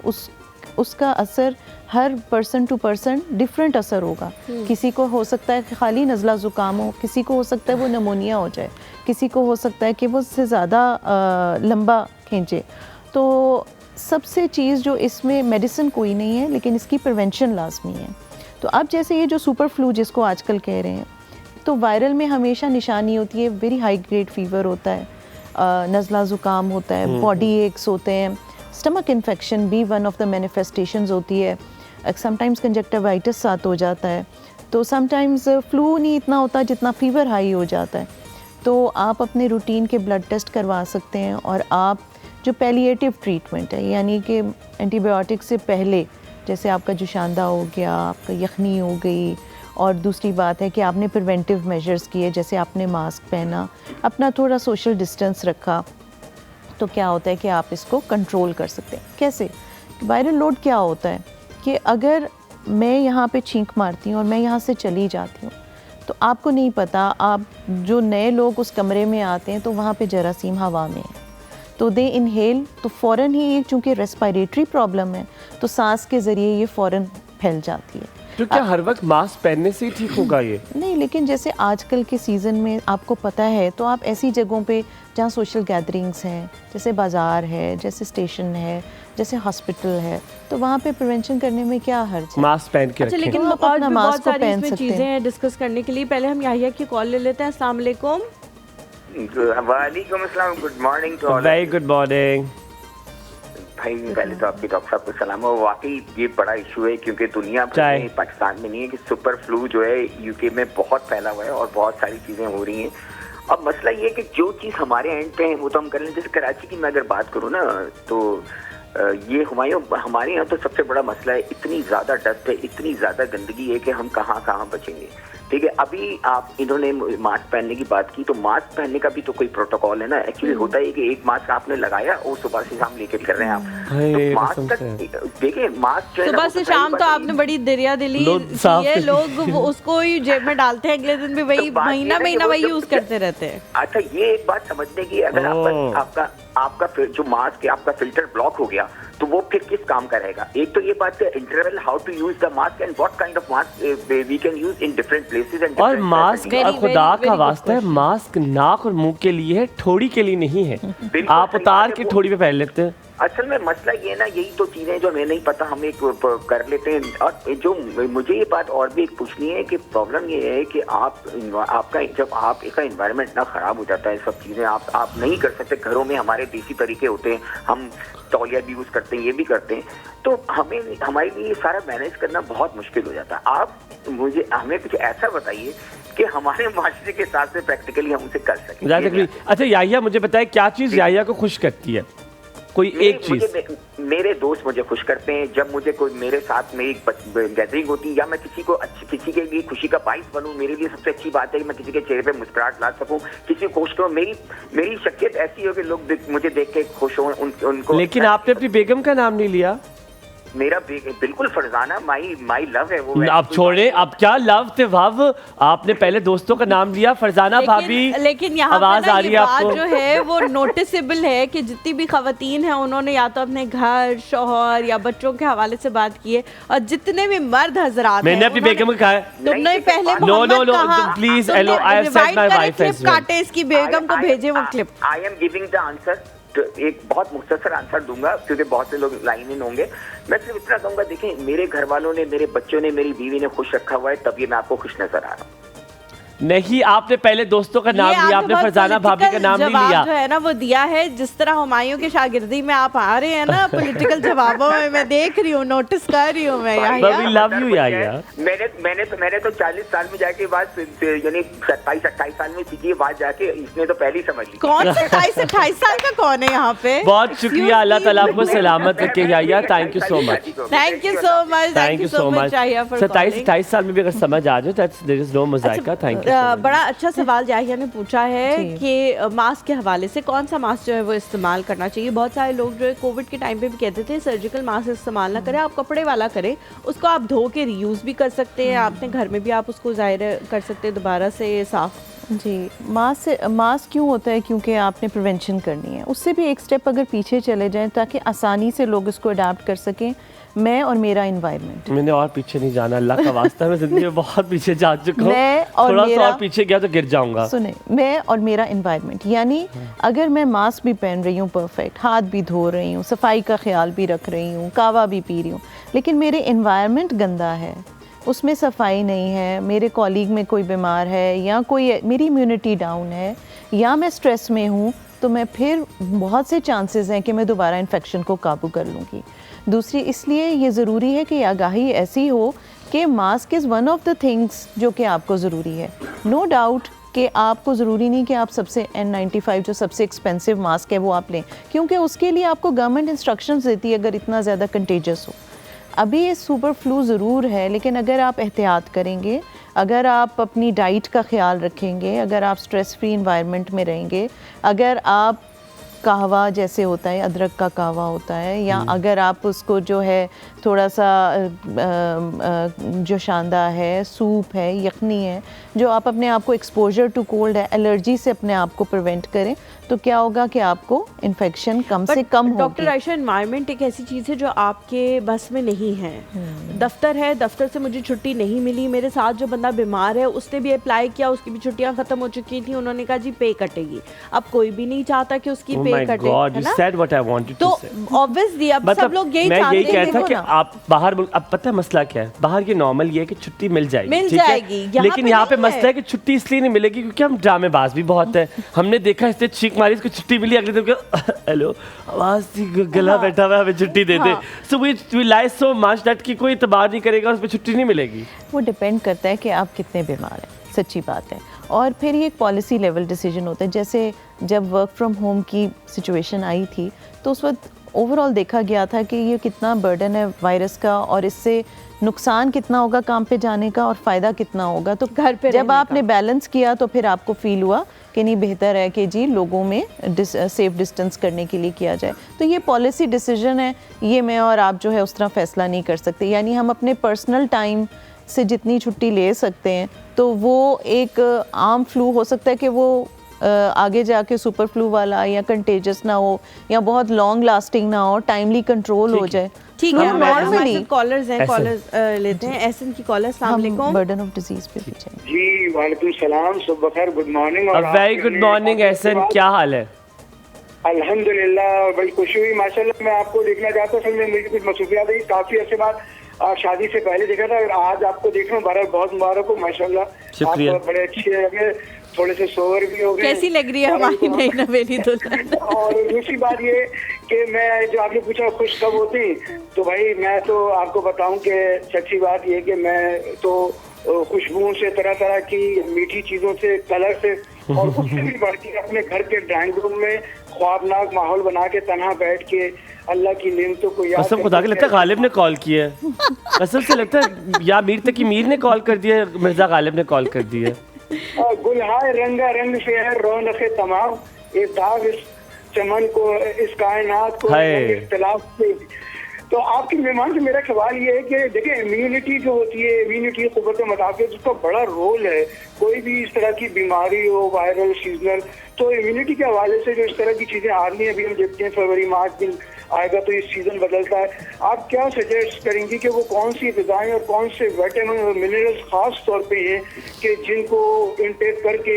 उसका असर हर पर्सन टू पर्सन डिफरेंट असर होगा। किसी को हो सकता है कि खाली नज़ला ज़ुकाम हो, किसी को हो सकता है वो निमोनिया हो जाए, किसी को हो सकता है कि वो उससे ज़्यादा लंबा खींचे। तो सबसे चीज़ जो इसमें मेडिसिन कोई नहीं है, लेकिन इसकी प्रिवेंशन लाजमी है। तो अब जैसे ये जो सुपर फ्लू जिसको आजकल कह रहे हैं, तो वायरल में हमेशा निशानी होती है, वेरी हाई ग्रेड फीवर होता है, नज़ला ज़ुकाम होता है, बॉडी एक्स होते हैं, स्टमक इन्फेक्शन भी वन ऑफ द मैनिफेस्टेशंस होती है, समटाइम्स कंजक्टिवाइटिस साथ हो जाता है, तो समटाइम्स फ्लू नहीं इतना होता जितना फीवर हाई हो जाता है। तो आप अपने रूटीन के ब्लड टेस्ट करवा सकते हैं, और आप जो पैलिएटिव ट्रीटमेंट है यानी कि एंटीबायोटिक से पहले, जैसे आपका जुशांदा हो गया, आपका यखनी हो गई, और दूसरी बात है कि आपने प्रिवेंटिव मेजर्स किए, जैसे आपने मास्क पहना, अपना थोड़ा सोशल डिस्टेंस रखा, तो क्या होता है कि आप इसको कंट्रोल कर सकते हैं। कैसे? वायरल लोड क्या होता है कि अगर मैं यहाँ पे छींक मारती हूँ और मैं यहाँ से चली जाती हूँ, तो आपको नहीं पता, आप जो नए लोग उस कमरे में आते हैं तो वहाँ पे जरासीम हवा में है, तो दे इनहेल, तो फ़ौरन ही चूँकि रेस्पिरेटरी प्रॉब्लम है तो सांस के ज़रिए ये फ़ौरन फैल जाती है। तो क्या हर वक्त मास्क पहनने से ही ठीक होगा ये? नहीं, लेकिन जैसे आजकल के सीज़न में आपको पता है, तो आप ऐसी जगहों पे जहाँ सोशल गैदरिंग्स हैं, जैसे बाज़ार है, जैसे स्टेशन है, जैसे हॉस्पिटल है, तो वहाँ पे प्रिवेंशन करने में क्या हर्ज है? मास्क पहन के अच्छा, रखें। लेकिन तो और भी बहुत सारी पहन इसमें सकते हैं। चीज़ें हैं डिस्कस करने के लिए। पहले हम याहिया की कॉल ले लेते हैं। अस्सलाम वालेकुम। वालेकुम अस्सलाम, good morning to all. Very good morning भाई, पहले तो आपके डॉक्टर साहब को सलाम। और वाकई ये बड़ा इशू है, क्योंकि दुनिया भर में, पाकिस्तान में नहीं है, कि सुपर फ्लू जो है यूके में बहुत फैला हुआ है और बहुत सारी चीज़ें हो रही हैं। अब मसला ये है कि जो चीज़ हमारे एंड पे है वो तो हम कर लें। जैसे कराची की मैं अगर बात करूँ ना, तो ये हमारे यहाँ तो सबसे बड़ा मसला है, इतनी ज़्यादा डस्ट है, इतनी ज़्यादा गंदगी है कि हम कहाँ बचेंगे। ठीक है, अभी आप इन्होंने मास्क पहनने की बात की, तो मास्क पहनने का भी तो कोई प्रोटोकॉल है ना। एक्चुअली होता है कि एक मास्क आपने लगाया और सुबह से शाम लेके कर रहे हैं आप, तो मास्क तक देखिए, मास्क सुबह से शाम तो आपने बड़ी दरिया दिली है, लोग उसको ही जेब में डालते हैं, अगले दिन भी वही महीना वही यूज करते रहते हैं। अच्छा, ये एक बात समझने की, अगर आपका जो मास्क है, आपका फिल्टर ब्लॉक हो गया, तो वो फिर किस काम का रहेगा? एक तो ये बात है interval, how to use the mask and what kind of mask we can use in different places and और मास्क खुदा का वास्ता है, मास्क नाक और मुंह के लिए है, ठोड़ी के लिए नहीं है। आप उतार के ठोड़ी पे पहन लेते हैं। असल में मसला ये ना, यही तो चीजें जो हमें नहीं पता हम एक कर लेते हैं। और जो मुझे ये बात और भी एक पूछनी है कि प्रॉब्लम ये है कि आपका जब आपका एनवायरनमेंट ना खराब हो जाता है, सब चीजें आप नहीं कर सकते। घरों में हमारे देसी तरीके होते हैं, हम तौलिया भी यूज करते हैं, ये भी करते हैं, तो हमारे लिए सारा मैनेज करना बहुत मुश्किल हो जाता है। आप हमें कुछ ऐसा बताइए कि हमारे माशरे के साथ से प्रैक्टिकली हम उसे कर सकें। अच्छा याहिया, मुझे बताए क्या चीज याहिया को खुश करती है? कोई एक चीज? मेरे दोस्त मुझे खुश करते हैं, जब मुझे कोई मेरे साथ में एक गैदरिंग होती है, या मैं किसी के लिए खुशी का बाइस बनूं। मेरे लिए सबसे अच्छी बात है कि मैं किसी के चेहरे पे मुस्कुराहट ला सकूं, किसी को खुश करूं। मेरी शख्सियत ऐसी हो कि लोग मुझे देख के खुश हों, उनको। लेकिन आपने अपनी बेगम का नाम नहीं लिया। मेरा बिल्कुल फरजाना माई लव है वो। आप छोड़े, अब क्या लव थे भाव, आपने पहले दोस्तों का नाम लिया फरजाना भाभी, लेकिन यहाँ आवाज आ रही है आपको जो है वो नोटिसेबल है कि जितनी भी खवातीन हैं उन्होंने या तो अपने घर, शौहर या बच्चों के हवाले से बात की है, और जितने भी मर्द हजरात मैंने अपनी बेगम को कहा है तुमने पहले please hello I have said my wife as well, काटे इसकी बेगम को भेजे वो clip. I am giving the answer, एक बहुत मुख्तसर आंसर दूंगा क्योंकि बहुत से लोग लाइन इन होंगे। मैं सिर्फ इतना कहूंगा, देखें मेरे घर वालों ने, मेरे बच्चों ने, मेरी बीवी ने खुश रखा हुआ है, तब ये मैं आपको खुश नजर आ रहा हूँ। नहीं, आपने पहले दोस्तों का नाम लिया, आपने फरजाना भाभी का नाम नहीं लिया। जो है ना वो दिया है, जिस तरह हुमायूं के शागिर्दी में आप आ रहे हैं ना पॉलिटिकल जवाबों में, मैं देख रही हूँ, नोटिस कर रही हूँ मैं। वी लव यू यार। मैंने तो 40 साल में जाके बात, यानी 27-28 साल में सीखी बात जाके, इसने तो पहले ही समझ ली। कौन से 27-28 साल का कौन है यहाँ पे? बहुत शुक्रिया, अल्लाह ताला आपको सलामत रखे याया, thank you so much, thank you so much, thank you so much. 27-28 साल में भी अगर समझ आ जाए, देयर इज नो मजाइका। Thank you. बड़ा अच्छा सवाल जाहिया ने पूछा है कि मास्क के हवाले से कौन सा मास्क जो है वो इस्तेमाल करना चाहिए। बहुत सारे लोग जो है कोविड के टाइम पे भी कहते थे सर्जिकल मास्क इस्तेमाल ना करें, आप कपड़े वाला करें, उसको आप धो के रीयूज़ भी कर सकते हैं, आपने घर में भी आप उसको ज़ाहिर कर सकते हैं दोबारा से साफ। जी, मास्क क्यों होता है? क्योंकि आपने प्रिवेंशन करनी है, उससे भी एक स्टेप अगर पीछे चले जाएं ताकि आसानी से लोग इसको अडाप्ट कर सकें। मैं और मेरा एनवायरनमेंट, मैंने और पीछे नहीं जाना, अल्लाह का वास्ता, मैं जिंदगी में बहुत पीछे जा चुका हूँ, थोड़ा सा और पीछे गया तो गिर जाऊंगा। सुने, मैं और मेरा एनवायरनमेंट, यानी अगर मैं मास्क भी पहन रही हूँ परफेक्ट, हाथ भी धो रही हूँ, सफाई का ख्याल भी रख रही हूँ, कावा भी पी रही हूँ, लेकिन मेरे एनवायरनमेंट गंदा है, उसमें सफाई नहीं है, मेरे कॉलीग में कोई बीमार है या कोई मेरी इम्यूनिटी डाउन है या मैं स्ट्रेस में हूँ, तो मैं फिर बहुत से चांसेस हैं कि मैं दोबारा इन्फेक्शन को काबू कर लूँगी। दूसरी, इसलिए ये ज़रूरी है कि आगाही ऐसी हो कि mask is one of the things जो कि आपको ज़रूरी है। नो डाउट कि आपको ज़रूरी नहीं कि आप सबसे N95 जो सबसे एक्सपेंसिव मास्क है वो आप लें, क्योंकि उसके लिए आपको गवर्नमेंट इंस्ट्रक्शंस देती है अगर इतना ज़्यादा कंटेजियस हो। अभी ये सुपर फ्लू ज़रूर है, लेकिन अगर आप एहतियात करेंगे, अगर आप अपनी डाइट का ख्याल रखेंगे, अगर आप स्ट्रेस फ्री इन्वायरमेंट में रहेंगे, अगर आप कहवा जैसे होता है, अदरक का कहवा होता है, या अगर आप उसको जो है थोड़ा सा जो शानदार है, सूप है, यखनी है, जो आप अपने आप को एक्सपोजर टू कोल्ड है, एलर्जी से अपने आप को प्रिवेंट करें, तो क्या होगा कि आपको इन्फेक्शन कम से कम होगी। डॉक्टर आयशा, एनवायरनमेंट एक ऐसी चीज़ है जो आपके बस में नहीं है। दफ्तर है, दफ्तर से मुझे छुट्टी नहीं मिली, मेरे साथ जो बंदा बीमार है उसने भी अप्लाई किया, उसकी भी छुट्टियां खत्म हो चुकी थी, उन्होंने कहा जी पे कटेगी। अब कोई भी नहीं चाहता कि उसकी पे कटे, है ना? तो ऑब्वियसली अब सब लोग यही चाहते हैं। मैं यही कहता कि आप बाहर, अब पता है मसला क्या है, बाहर ये नॉर्मल ये है कि छुट्टी मिल जाएगी, लेकिन यहाँ पे मसला है कि छुट्टी इसलिए नहीं मिलेगी क्योंकि हम ड्रामेबाज भी बहुत है। हमने देखा इससे चीख मारी, इसको छुट्टी मिली, अगले दिन हेलो आवाज गला बैठा हुआ, हमें छुट्टी दे दे। So we lie so much that कि कोई इतबार नहीं करेगा, उस पर छुट्टी नहीं मिलेगी। वो डिपेंड करता है कि आप कितने बीमार हैं, सच्ची बात है। और फिर ये एक पॉलिसी लेवल डिसीजन होता है। जैसे जब वर्क फ्रॉम होम की सिचुएशन आई थी तो उस वक्त ओवरऑल देखा गया था कि ये कितना बर्डन है वायरस का, और इससे नुकसान कितना होगा काम पे जाने का और फ़ायदा कितना होगा। तो घर पे जब आपने बैलेंस किया तो फिर आपको फील हुआ कि नहीं, बेहतर है कि जी लोगों में सेफ डिस्टेंस करने के लिए किया जाए। तो ये पॉलिसी डिसीजन है, ये मैं और आप जो है उस तरह फ़ैसला नहीं कर सकते। यानी हम अपने पर्सनल टाइम से जितनी छुट्टी ले सकते हैं, तो वो एक आम फ्लू हो सकता है कि वो आगे जाके सुपर फ्लू वाला या कंटेजियस ना हो या बहुत लॉन्ग लास्टिंग ना हो, टाइमली कंट्रोल हो जाए। ठीक है, नॉर्मली कॉलर्स हैं, कॉलर्स लेते हैं। एहसन की कॉलर, अस्सलाम वालेकुम। बर्डन ऑफ डिजीज पे पूछें। जी वालेकुम सलाम, सुबह बखैर, गुड मॉर्निंग। और वेरी गुड मॉर्निंग एहसन, क्या हाल है? अल्हम्दुलिल्लाह, बड़ी खुशी हुई माशाल्लाह। मैं आपको देखना चाहता हूँ, मेरी कुछ मसरूफियात है, काफी अच्छे बात शादी से पहले देखा था, आज आपको देख रहा हूँ, बहुत मुबारक हो माशाल्लाह। शुक्रिया, आप बड़े अच्छे लगे, थोड़े से सोवर भी हो गए। कैसी लग रही है हमारी नई नवेली दुल्हन? और दूसरी बात ये कि मैं, जो आपने पूछा खुश कब होती, तो भाई मैं तो आपको बताऊं कि सच्ची बात ये कि मैं तो खुशबुओं से, तरह तरह की मीठी चीजों से, कलर से, और उससे भी बढ़ के अपने घर के ड्राइंग रूम में ख्वाबनाक माहौल बना के तन्हा बैठ के अल्लाह की नेमतों को याद। कसम खुदा के लगता है गालिब ने कॉल किया है, कसम से लगता है या मीर तक की मीर ने कॉल कर दिया, मिर्जा गालिब ने कॉल कर दिया। गुलहार रंगा रंग से है रौनक तमाम, ये दाग इस चमन को, इस कायनात को इख्तिलाफ से तो आपके मेहमान से मेरा सवाल ये है कि देखिए इम्यूनिटी जो होती है, इम्यूनिटी क़ुव्वत मुदाफ़अत, उसका बड़ा रोल है। कोई भी इस तरह की बीमारी हो, वायरल, सीजनल, तो इम्यूनिटी के हवाले से जो इस तरह की चीज़ें आ रही हैं, अभी हम देखते हैं फरवरी मार्च दिन आएगा तो ये सीज़न बदलता है। आप क्या सजेस्ट करेंगी कि वो कौन सी ग़िज़ाएँ और कौन से विटामिन और मिनरल्स ख़ास तौर पे हैं कि जिनको इनटेक करके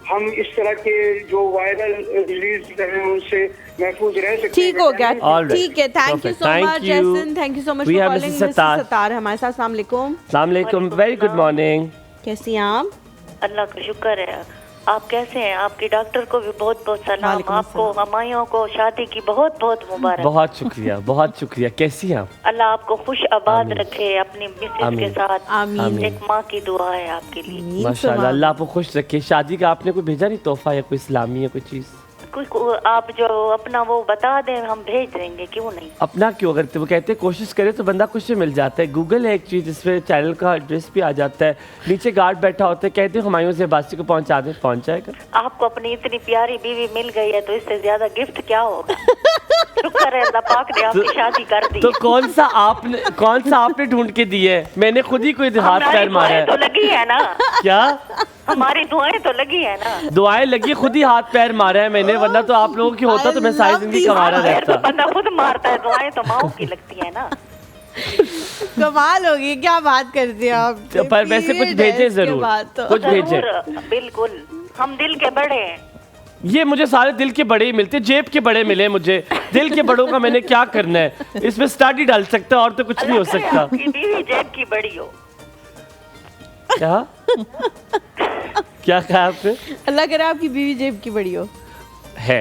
हम इस तरह के जो वायरल डिजीज हैं उनसे महफूज रह सकते हैं? ठीक हो गया, ठीक है। Thank you Perfect. So Thank much you. जैसन, thank you so much We for have calling. Mrs. Mrs Sattar. Sattar हमारे साथ। अस्सलाम वालेकुम। अस्सलाम वालेकुम, वेरी गुड मॉर्निंग। कैसी हैं आप? अल्लाह का शुक्र है। आप कैसे हैं? आपके डॉक्टर को भी बहुत बहुत सलाम। वालेकुम आपको हमायों को शादी की बहुत बहुत मुबारक। बहुत शुक्रिया, बहुत शुक्रिया। कैसी हैं आप? अल्लाह आपको खुश आबाद रखे अपनी मिसेज के साथ। आमीन। एक माँ की दुआ है आपके लिए। माशाल्लाह, अल्लाह आपको खुश रखे। शादी का आपने कोई भेजा नहीं तोहफा या कोई इस्लामी या कोई चीज़? आप जो अपना वो बता दें हम भेज देंगे, क्यों नहीं। अपना क्यों करते? वो कहते हैं कोशिश करे तो बंदा कुछ से मिल जाता है। गूगल है एक चीज़ जिसपे चैनल का एड्रेस भी आ जाता है, नीचे गार्ड बैठा होता है, कहते हैं हुमायूं से अब्बासी को पहुंचा दें, पहुंच जाएगा। आपको अपनी इतनी प्यारी बीवी मिल गई है तो इससे ज्यादा गिफ्ट क्या होगा। शुक्र है अल्लाह पाक ने आपकी शादी कर दी। तो कौन सा आपने ढूंढ के दी है? मैंने खुद ही कोई हाथ पैर मारा है। तो लगी है ना। क्या हमारी दुआएं तो लगी है ना। दुआएं लगी, खुद ही हाथ पैर मारा है मैंने, वरना तो आप लोगों की होता तो मैं सारी जिंदगी कमारा रहता। बंदा खुद मारता है, दुआएं तो माओ की लगती है ना। कमाल होगी, क्या बात करती हैं आप। पर वैसे कुछ भेजे जरूर, कुछ भेजे। बिल्कुल, हम दिल के बड़े हैं। ये मुझे सारे दिल के बड़े ही मिलते, जेब के बड़े मिले मुझे। दिल के बड़ों का मैंने क्या करना है? इसमें स्टडी डाल सकता है और तो कुछ नहीं हो सकता। आपकी बीवी जेब की बड़ी हो। क्या क्या कहा आपने? अल्लाह करे आपकी बीवी जेब की बड़ी हो। है,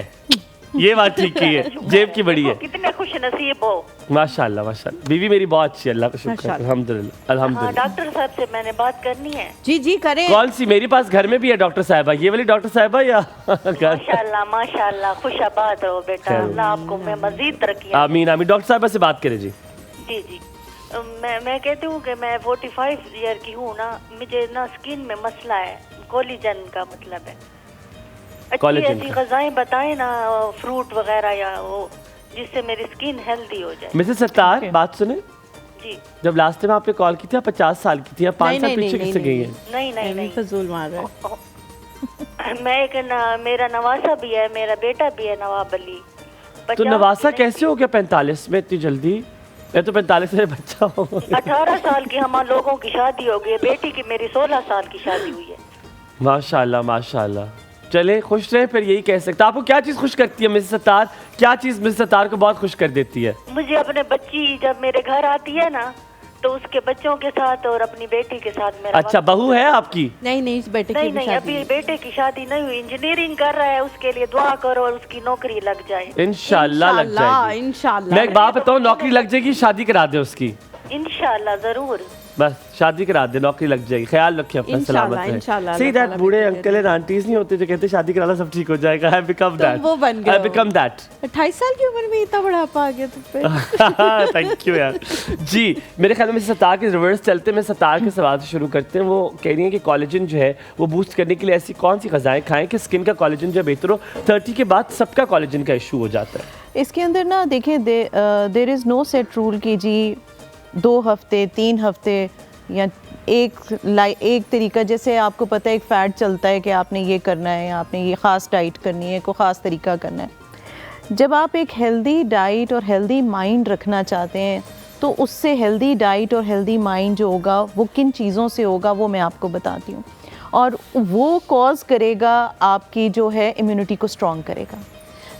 ये बात ठीक ही है, जेब की बड़ी है। कितने खुश नसीब हो। माशाल्लाह माशाल्लाह, बीवी मेरी बहुत अच्छी है, अल्लाह का शुक्र है, अल्हम्दुलिल्लाह अल्हम्दुलिल्लाह। डॉक्टर साहब से मैंने बात करनी है। जी जी करें। कौन सी? मेरे पास घर में भी है डॉक्टर साहबा, ये वाली डॉक्टर साहबा या माशाल्लाह माशाल्लाह, खुश आबाद हो बेटा, अल्लाह आपको मैं मजीद तरक्की। आमीन आमीन। डॉक्टर साहबा से बात करें जी। जी जी, मैं कहती हूँ कि मैं 45 ईयर की हूँ ना, मुझे ना स्किन में मसला है, कोलेजन का मतलब है। अच्छी ऐसी ग़िज़ाएं बताएं ना, फ्रूट वगैरह या वो, जिससे मेरी स्किन हेल्दी हो जाए। मिसेस सत्तार, बात सुने जी। जब लास्ट टाइम आपने कॉल की थी, आप 50 साल की थी, आप 5 साल पीछे किससे गई हैं? नहीं फजूल मार रहा है। मैं एक मेरा नवासा भी है, मेरा बेटा भी है नवाब अली। तो नवासा कैसे हो गया 45 में इतनी जल्दी? मैं तो 45 में बच्चा हूँ। 18 साल की हम लोगों की शादी हो गई, बेटी की मेरी 16 साल की शादी हुई है। माशाल्लाह माशाल्लाह। चले खुश रहे, फिर यही कह सकते। आपको क्या चीज़ खुश करती है मिसेस सत्तार? क्या चीज़ मिसेस सत्तार को बहुत खुश कर देती है? मुझे अपने बच्ची जब मेरे घर आती है ना, तो उसके बच्चों के साथ और अपनी बेटी के साथ मेरा। अच्छा, बहू है आपकी? नहीं, इस बेटे की नहीं, अभी बेटे की शादी नहीं हुई, इंजीनियरिंग कर रहा है, उसके लिए दुआ करो और उसकी नौकरी लग जाए। इंशाल्लाह लग जाएगी। इंशाल्लाह। मैं एक बात बताऊँ, नौकरी लग जाएगी, शादी करा दे उसकी। इंशाल्लाह जरूर। बस शादी करा दे, नौकरी लग जाएगी। ख्याल रखिए अपना, सलामत रहे। See that बूढ़े अंकल एंड आंटीज नहीं होते जो कहते शादी कराना सब ठीक हो जाएगा। I become that. वो बन गए। I become that. 28 साल की उम्र में इतना बुढ़ापा आ गया तुम पे। थैंक यू यार। जी, मेरे ख्याल में सत्तार के रिवर्स चलते हैं। मैं सत्तार के सवाल से शुरू करते हैं। वो कह रही हैं कि कोलेजन जो है वो बूस्ट करने के लिए ऐसी कौन सी ग़िज़ाएं खाएं कि स्किन का कोलेजन जो बेहतर हो? 30 के बाद सबका कोलेजन का इशू हो जाता है। इसके अंदर ना देखिए, there is no set rule कि जी 2 हफ्ते 3 हफ्ते या एक तरीका। जैसे आपको पता है एक फ़ैट चलता है कि आपने ये करना है, आपने ये ख़ास डाइट करनी है, कोई ख़ास तरीका करना है। जब आप एक हेल्दी डाइट और हेल्दी माइंड रखना चाहते हैं तो उससे हेल्दी डाइट और हेल्दी माइंड जो होगा वो किन चीज़ों से होगा वो मैं आपको बताती हूँ, और वो कॉज करेगा आपकी जो है इम्यूनिटी को स्ट्रॉन्ग करेगा।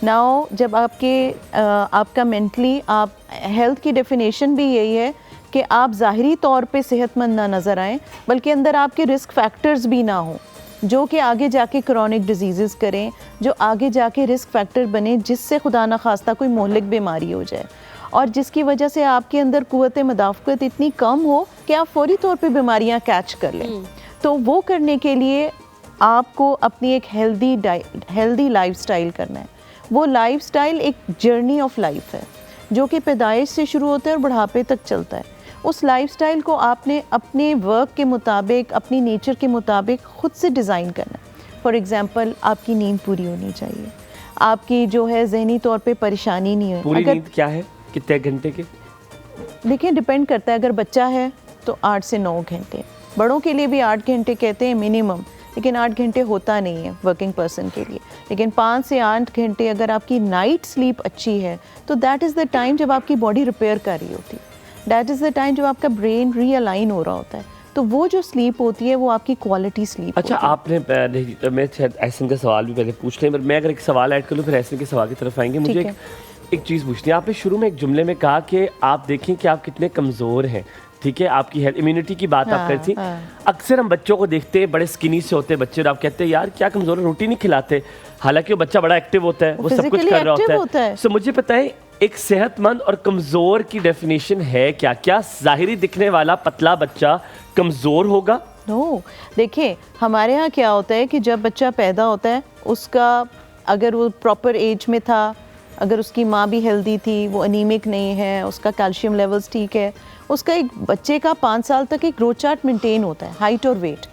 नाउ जब आपका मेंटली आप हेल्थ की डेफिनेशन भी यही है कि आप ज़ाहिरी तौर पे सेहतमंद ना नज़र आएँ, बल्कि अंदर आपके रिस्क फैक्टर्स भी ना हो जो कि आगे जाके क्रॉनिक डिजीज़ करें, जो आगे जाके रिस्क फैक्टर बने जिससे खुदा न खास्ता कोई मोहलिक बीमारी हो जाए, और जिसकी वजह से आपके अंदर कुव्वत मुदाफ़अत इतनी कम हो कि आप फौरी तौर पे बीमारियां कैच कर लें। तो वो करने के लिए आपको अपनी एक हेल्दी लाइफस्टाइल करना है। वो लाइफस्टाइल एक जर्नी ऑफ लाइफ है जो कि पैदाइश से शुरू होता है और बुढ़ापे तक चलता है। उस लाइफस्टाइल को आपने अपने वर्क के मुताबिक, अपनी नेचर के मुताबिक ख़ुद से डिज़ाइन करना है। फॉर एग्ज़ाम्पल, आपकी नींद पूरी होनी चाहिए, आपकी जो है जहनी तौर पे परेशानी नहीं हो। पूरी नींद क्या है? कितने घंटे की? देखिए डिपेंड करता है, अगर बच्चा है तो 8 से 9 घंटे, बड़ों के लिए भी 8 घंटे कहते हैं मिनिमम, लेकिन 8 घंटे होता नहीं है वर्किंग पर्सन के लिए। लेकिन 5 से 8 घंटे अगर आपकी नाइट स्लीप अच्छी है तो दैट इज़ द टाइम जब आपकी बॉडी रिपेयर कर रही होती है, दैट इज़ द टाइम जब आपका ब्रेन रीअलाइन हो रहा होता है, तो वो जो स्लीप होती है वो आपकी क्वालिटी स्लीप। अच्छा, आपने मैं शायद एहसन का सवाल भी पहले पूछ लें, मैं अगर एक सवाल ऐड कर लूँ फिर एहसन के सवाल की तरफ आएंगे। मुझे एक चीज़ पूछनी है, आपने शुरू में एक जुमले में कहा कि आप देखें कि आप कितने कमज़ोर हैं, ठीक है, आपकी हेल्थ इम्यूनिटी की बात आप करती। अक्सर हम बच्चों को देखते हैं, बड़े स्किनी से होते हैं बच्चे, और आप कहते हैं यार क्या कमज़ोर है, रोटी नहीं खिलाते, हालांकि वो बच्चा बड़ा एक्टिव होता है, वो सब कुछ कर रहा होता है। सो मुझे पता है एक सेहतमंद और कमज़ोर की डेफिनेशन है क्या? क्या ज़ाहिरी दिखने वाला पतला बच्चा कमज़ोर होगा? नो, देखिए हमारे यहाँ क्या होता है कि जब बच्चा पैदा होता है उसका, अगर वो प्रॉपर एज में था, अगर उसकी माँ भी हेल्दी थी, वो अनीमिक नहीं है, उसका कैल्शियम लेवल्स ठीक है, उसका एक बच्चे का 5 साल तक एक ग्रोथ चार्ट मेंटेन होता है, हाइट और वेट।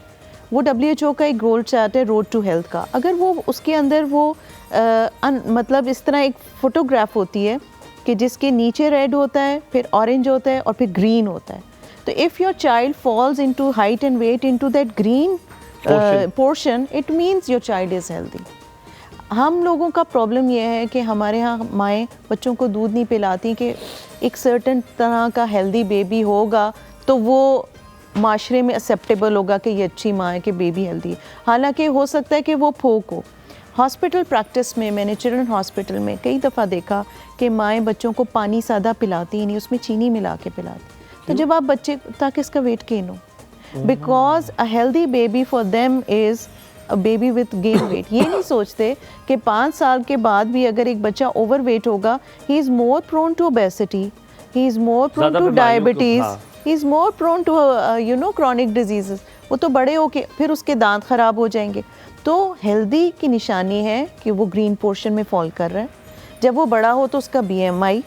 वो WHO का एक ग्रोथ चार्ट है रोड टू हेल्थ का। अगर वो उसके अंदर वो मतलब इस तरह एक फोटोग्राफ होती है कि जिसके नीचे रेड होता है, फिर ऑरेंज होता है और फिर ग्रीन होता है, तो if your child falls into height and weight into that green portion, it means your child is healthy. हम लोगों का प्रॉब्लम यह है कि हमारे यहाँ माएँ बच्चों को दूध नहीं पिलाती कि एक सर्टन तरह का हेल्दी बेबी होगा तो वो माशरे में एक्सेप्टेबल होगा कि ये अच्छी माँ है कि बेबी हेल्दी है। हालांकि हो सकता है कि वो फोक हो। हॉस्पिटल प्रैक्टिस में मैंने चिल्ड्रन हॉस्पिटल में कई दफ़ा देखा कि माएँ बच्चों को पानी सादा पिलाती ही नहीं, उसमें चीनी मिला के पिलाती। तो जब आप बच्चे, ताकि इसका वेट गेन हो, because a healthy baby for them is a baby with gain weight. ये नहीं सोचते कि 5 साल के बाद भी अगर एक बच्चा ओवर वेट होगा, he is more prone to obesity, he is more prone to diabetes, he is more prone to chronic disease. वो तो बड़े हो के फिर उसके दांत ख़राब हो जाएंगे। तो हेल्दी की निशानी है कि वो ग्रीन पोर्शन में फॉल कर रहा है। जब वो बड़ा हो तो उसका BMI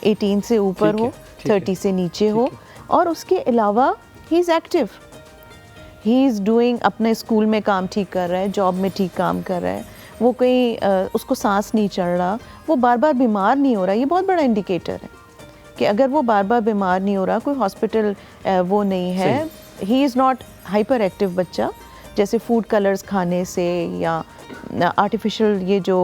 18 से ऊपर हो, 30 से नीचे हो, और उसके अलावा he is active, he is doing, अपने स्कूल में काम ठीक कर रहा है, जॉब में ठीक काम कर रहा है, वो कहीं उसको सांस नहीं चढ़ रहा, वो बार बार बीमार नहीं हो रहा। ये बहुत बड़ा इंडिकेटर है कि अगर वो बार बार बीमार नहीं हो रहा, कोई हॉस्पिटल वो नहीं है, he is not hyper active बच्चा, जैसे फूड कलर्स खाने से या आर्टिफिशियल ये जो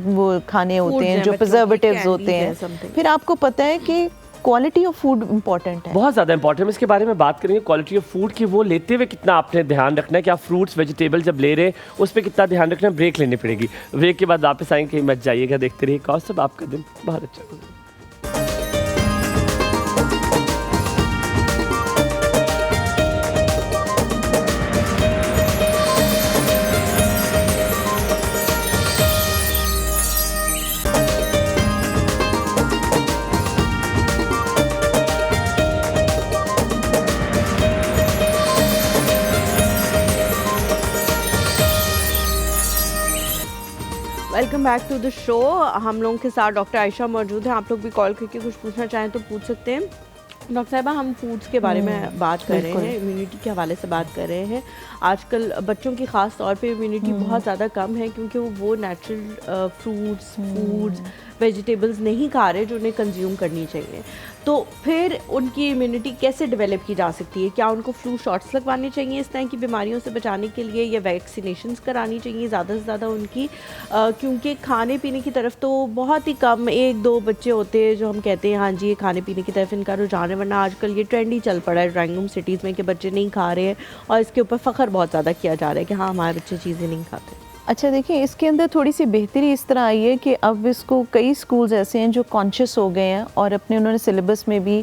वो खाने होते हैं जो प्रिजर्वेटिव्स होते हैं। फिर आपको पता है कि क्वालिटी ऑफ फूड इंपॉर्टेंट है, बहुत ज़्यादा इंपॉर्टेंट है। इसके बारे में बात करेंगे, क्वालिटी ऑफ फूड की, वो लेते हुए कितना आपने ध्यान रखना है कि आप फ्रूट्स वेजिटेबल जब ले रहे हैं उस पर कितना ध्यान रखना है। ब्रेक लेनी पड़ेगी, ब्रेक के बाद वापस आएंगे, कहीं मत जाइएगा, देखते रहिए कौन सब। आपका दिन बहुत अच्छा गुजरे। Welcome back to the show. हम लोगों के साथ डॉक्टर आयशा मौजूद हैं। आप लोग भी कॉल करके कुछ पूछना चाहें तो पूछ सकते हैं। डॉक्टर साहिबा, हम फूड्स के बारे में बात कर रहे हैं, इम्यूनिटी के हवाले से बात कर रहे हैं। आजकल बच्चों की ख़ास तौर पे इम्यूनिटी बहुत ज़्यादा कम है क्योंकि वो नेचुरल फ्रूट्स फूड्स वेजिटेबल्स नहीं खा रहे जो उन्हें कंज्यूम करनी चाहिए। तो फिर उनकी इम्यूनिटी कैसे डेवलप की जा सकती है? क्या उनको फ्लू शॉट्स लगवाने चाहिए इस तरह की बीमारियों से बचाने के लिए, या वैक्सीनेशंस करानी चाहिए ज़्यादा से ज़्यादा उनकी? क्योंकि खाने पीने की तरफ तो बहुत ही कम 1-2 बच्चे होते हैं जो हम कहते हैं हाँ जी ये खाने पीने की तरफ इनका रुझान है, वरना आजकल ये ट्रेंड ही चल पड़ा है ड्राइंग रूम सिटीज़ में कि बच्चे नहीं खा रहे हैं और इसके ऊपर फ़ख्र बहुत ज़्यादा किया जा रहा है कि हाँ हमारे बच्चे चीज़ें नहीं खाते। अच्छा देखिए, इसके अंदर थोड़ी सी बेहतरी इस तरह आई है कि अब इसको कई स्कूल्स ऐसे हैं जो कॉन्शियस हो गए हैं और अपने उन्होंने सिलेबस में भी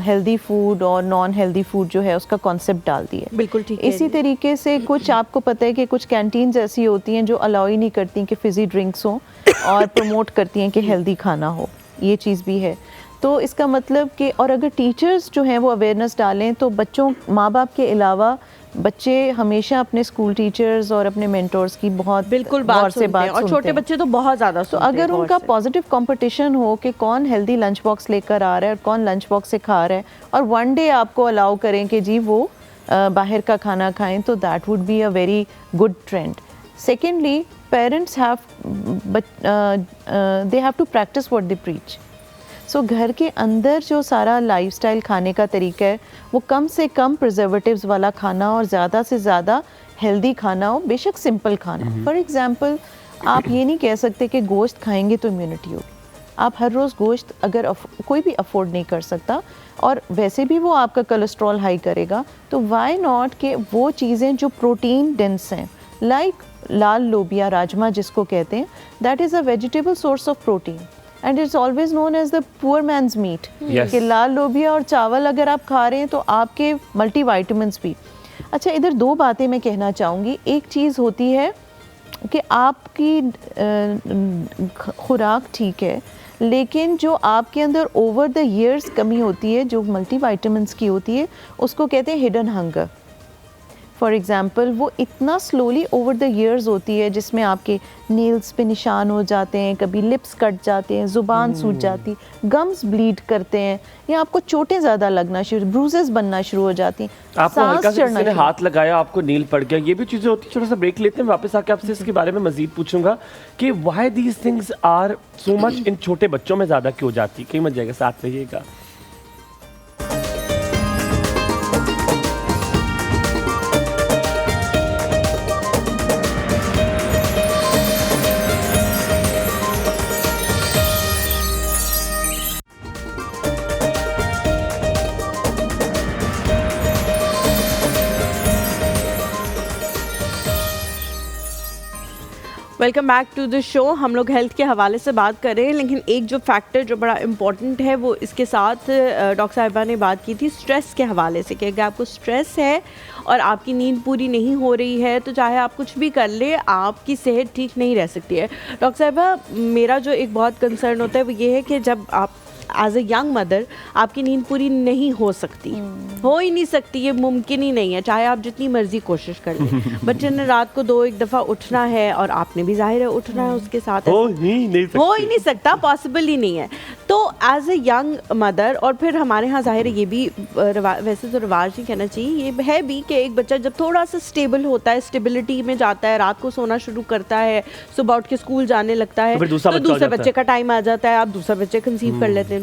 हेल्दी फूड और नॉन हेल्दी फूड जो है उसका कॉन्सेप्ट डाल दिया है। बिल्कुल ठीक है। इसी तरीके से कुछ आपको पता है कि कुछ कैंटीन्स ऐसी होती हैं जो अलाउ ही नहीं करती कि फिज़ी ड्रिंक्स हों और प्रमोट करती हैं कि हेल्दी खाना हो, ये चीज़ भी है। तो इसका मतलब कि, और अगर टीचर्स जो हैं वो अवेयरनेस डालें तो बच्चों, माँ बाप के अलावा बच्चे हमेशा अपने स्कूल टीचर्स और अपने मेंटोर्स की बहुत बिल्कुल बात से बात, और छोटे बच्चे तो बहुत ज़्यादा तो अगर उनका पॉजिटिव कंपटीशन हो कि कौन हेल्दी लंच बॉक्स लेकर आ रहा है और कौन लंच बॉक्स से खा रहा है, और वन डे आपको अलाउ करें कि जी वो बाहर का खाना खाएं, तो that would be a very good trend. Secondly, parents have they have to practise what they preach. So घर के अंदर जो सारा लाइफस्टाइल खाने का तरीका है वो कम से कम प्रिजर्वेटिव्स वाला खाना और ज़्यादा से ज़्यादा हेल्दी खाना हो, बेशक सिंपल खाना। फॉर एग्जांपल आप ये नहीं कह सकते कि गोश्त खाएंगे तो इम्यूनिटी होगी। आप हर रोज़ गोश्त अगर कोई भी अफोर्ड नहीं कर सकता और वैसे भी वो आपका कोलेस्ट्रॉल हाई करेगा, तो वाई नॉट कि वो चीज़ें जो प्रोटीन डेंस हैं, लाइक लाल लोबिया राजमा जिसको कहते हैं, that is a vegetable source of protein and it's always known as the poor man's meat. कि लाल लोबिया और चावल अगर आप खा रहे हैं तो आपके मल्टीविटामिन्स भी। अच्छा, इधर दो बातें मैं कहना चाहूँगी। एक चीज़ होती है कि आपकी खुराक ठीक है, लेकिन जो आपके अंदर ओवर द ईयर्स कमी होती है जो मल्टीविटामिन्स की होती है, उसको कहते हैं हिडन हंगर। फॉर एग्ज़ाम्पल वो इतना स्लोली ओवर द ईयर्स होती है जिसमें आपके नेल्स पे निशान हो जाते हैं, कभी लिप्स कट जाते हैं, ज़ुबान सूज जाती, गम्स ब्लीड करते हैं, या आपको चोटें ज़्यादा लगना शुरू, ब्रूजेस बनना शुरू हो जाती, आपको हल्का सा किसी ने हाथ लगाया, आपको नील पड़ गया, ये भी चीज़ें होती हैं। छोटा सा ब्रेक लेते हैं, वापस आके आपसे इसके बारे में मजीद पूछूंगा कि why these things are so much in छोटे बच्चों में ज़्यादा क्यों जाती। कहीं मत जाएगा, साथ रहिएगा। Welcome back to the show. हम लोग हेल्थ के हवाले से बात कर रहे हैं, लेकिन एक जो फैक्टर जो बड़ा इम्पॉर्टेंट है वो इसके साथ डॉक्टर साहिबा ने बात की थी स्ट्रेस के हवाले से, कि अगर आपको स्ट्रेस है और आपकी नींद पूरी नहीं हो रही है तो चाहे आप कुछ भी कर ले, आपकी सेहत ठीक नहीं रह सकती है। डॉक्टर साहिबा, मेरा जो एक बहुत कंसर्न होता है वो ये है कि जब आप एज अ यंग मदर आपकी नींद पूरी नहीं हो सकती, हो ही नहीं सकती, ये मुमकिन ही नहीं है, चाहे आप जितनी मर्जी कोशिश कर लें। बच्चे ने रात को 2-1 दफ़ा उठना है और आपने भी जाहिर है उठना है उसके साथ, हो ही नहीं सकता, पॉसिबल ही नहीं है। तो एज अ यंग मदर, और फिर हमारे यहाँ जाहिर है ये भी वैसे तो रिवाज नहीं कहना चाहिए, ये है भी कि एक बच्चा जब थोड़ा सा स्टेबल होता है, स्टेबिलिटी में जाता है, रात को सोना शुरू करता है, सुबह उठ के स्कूल जाने लगता है, तो दूसरे बच्चे का टाइम आ जाता है, आप दूसरा बच्चे कंसीव कर लेते हैं।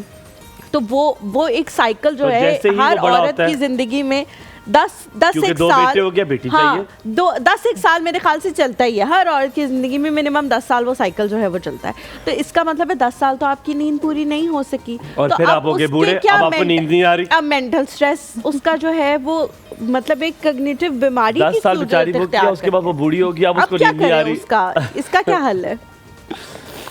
तो वो एक साइकिल जो है हर औरत की जिंदगी में 10-1 साल हो गया, बेटी चाहिए, 10-1 साल मेरे ख्याल से चलता ही है हर औरत की जिंदगी में, मिनिमम 10 साल वो साइकिल जो है वो चलता है। तो इसका मतलब है 10 साल तो आपकी नींद पूरी नहीं हो सकी, और तो फिर आप हो गए बूढ़े, अब आपको नींद नहीं आ रही। अब मेंटल स्ट्रेस उसका जो है वो मतलब एक कॉग्निटिव बीमारी 10 साल बेचारी वो किया, उसके बाद वो बूढ़ी हो गई, अब उसको नींद नहीं आ रही। इसका क्या हल है?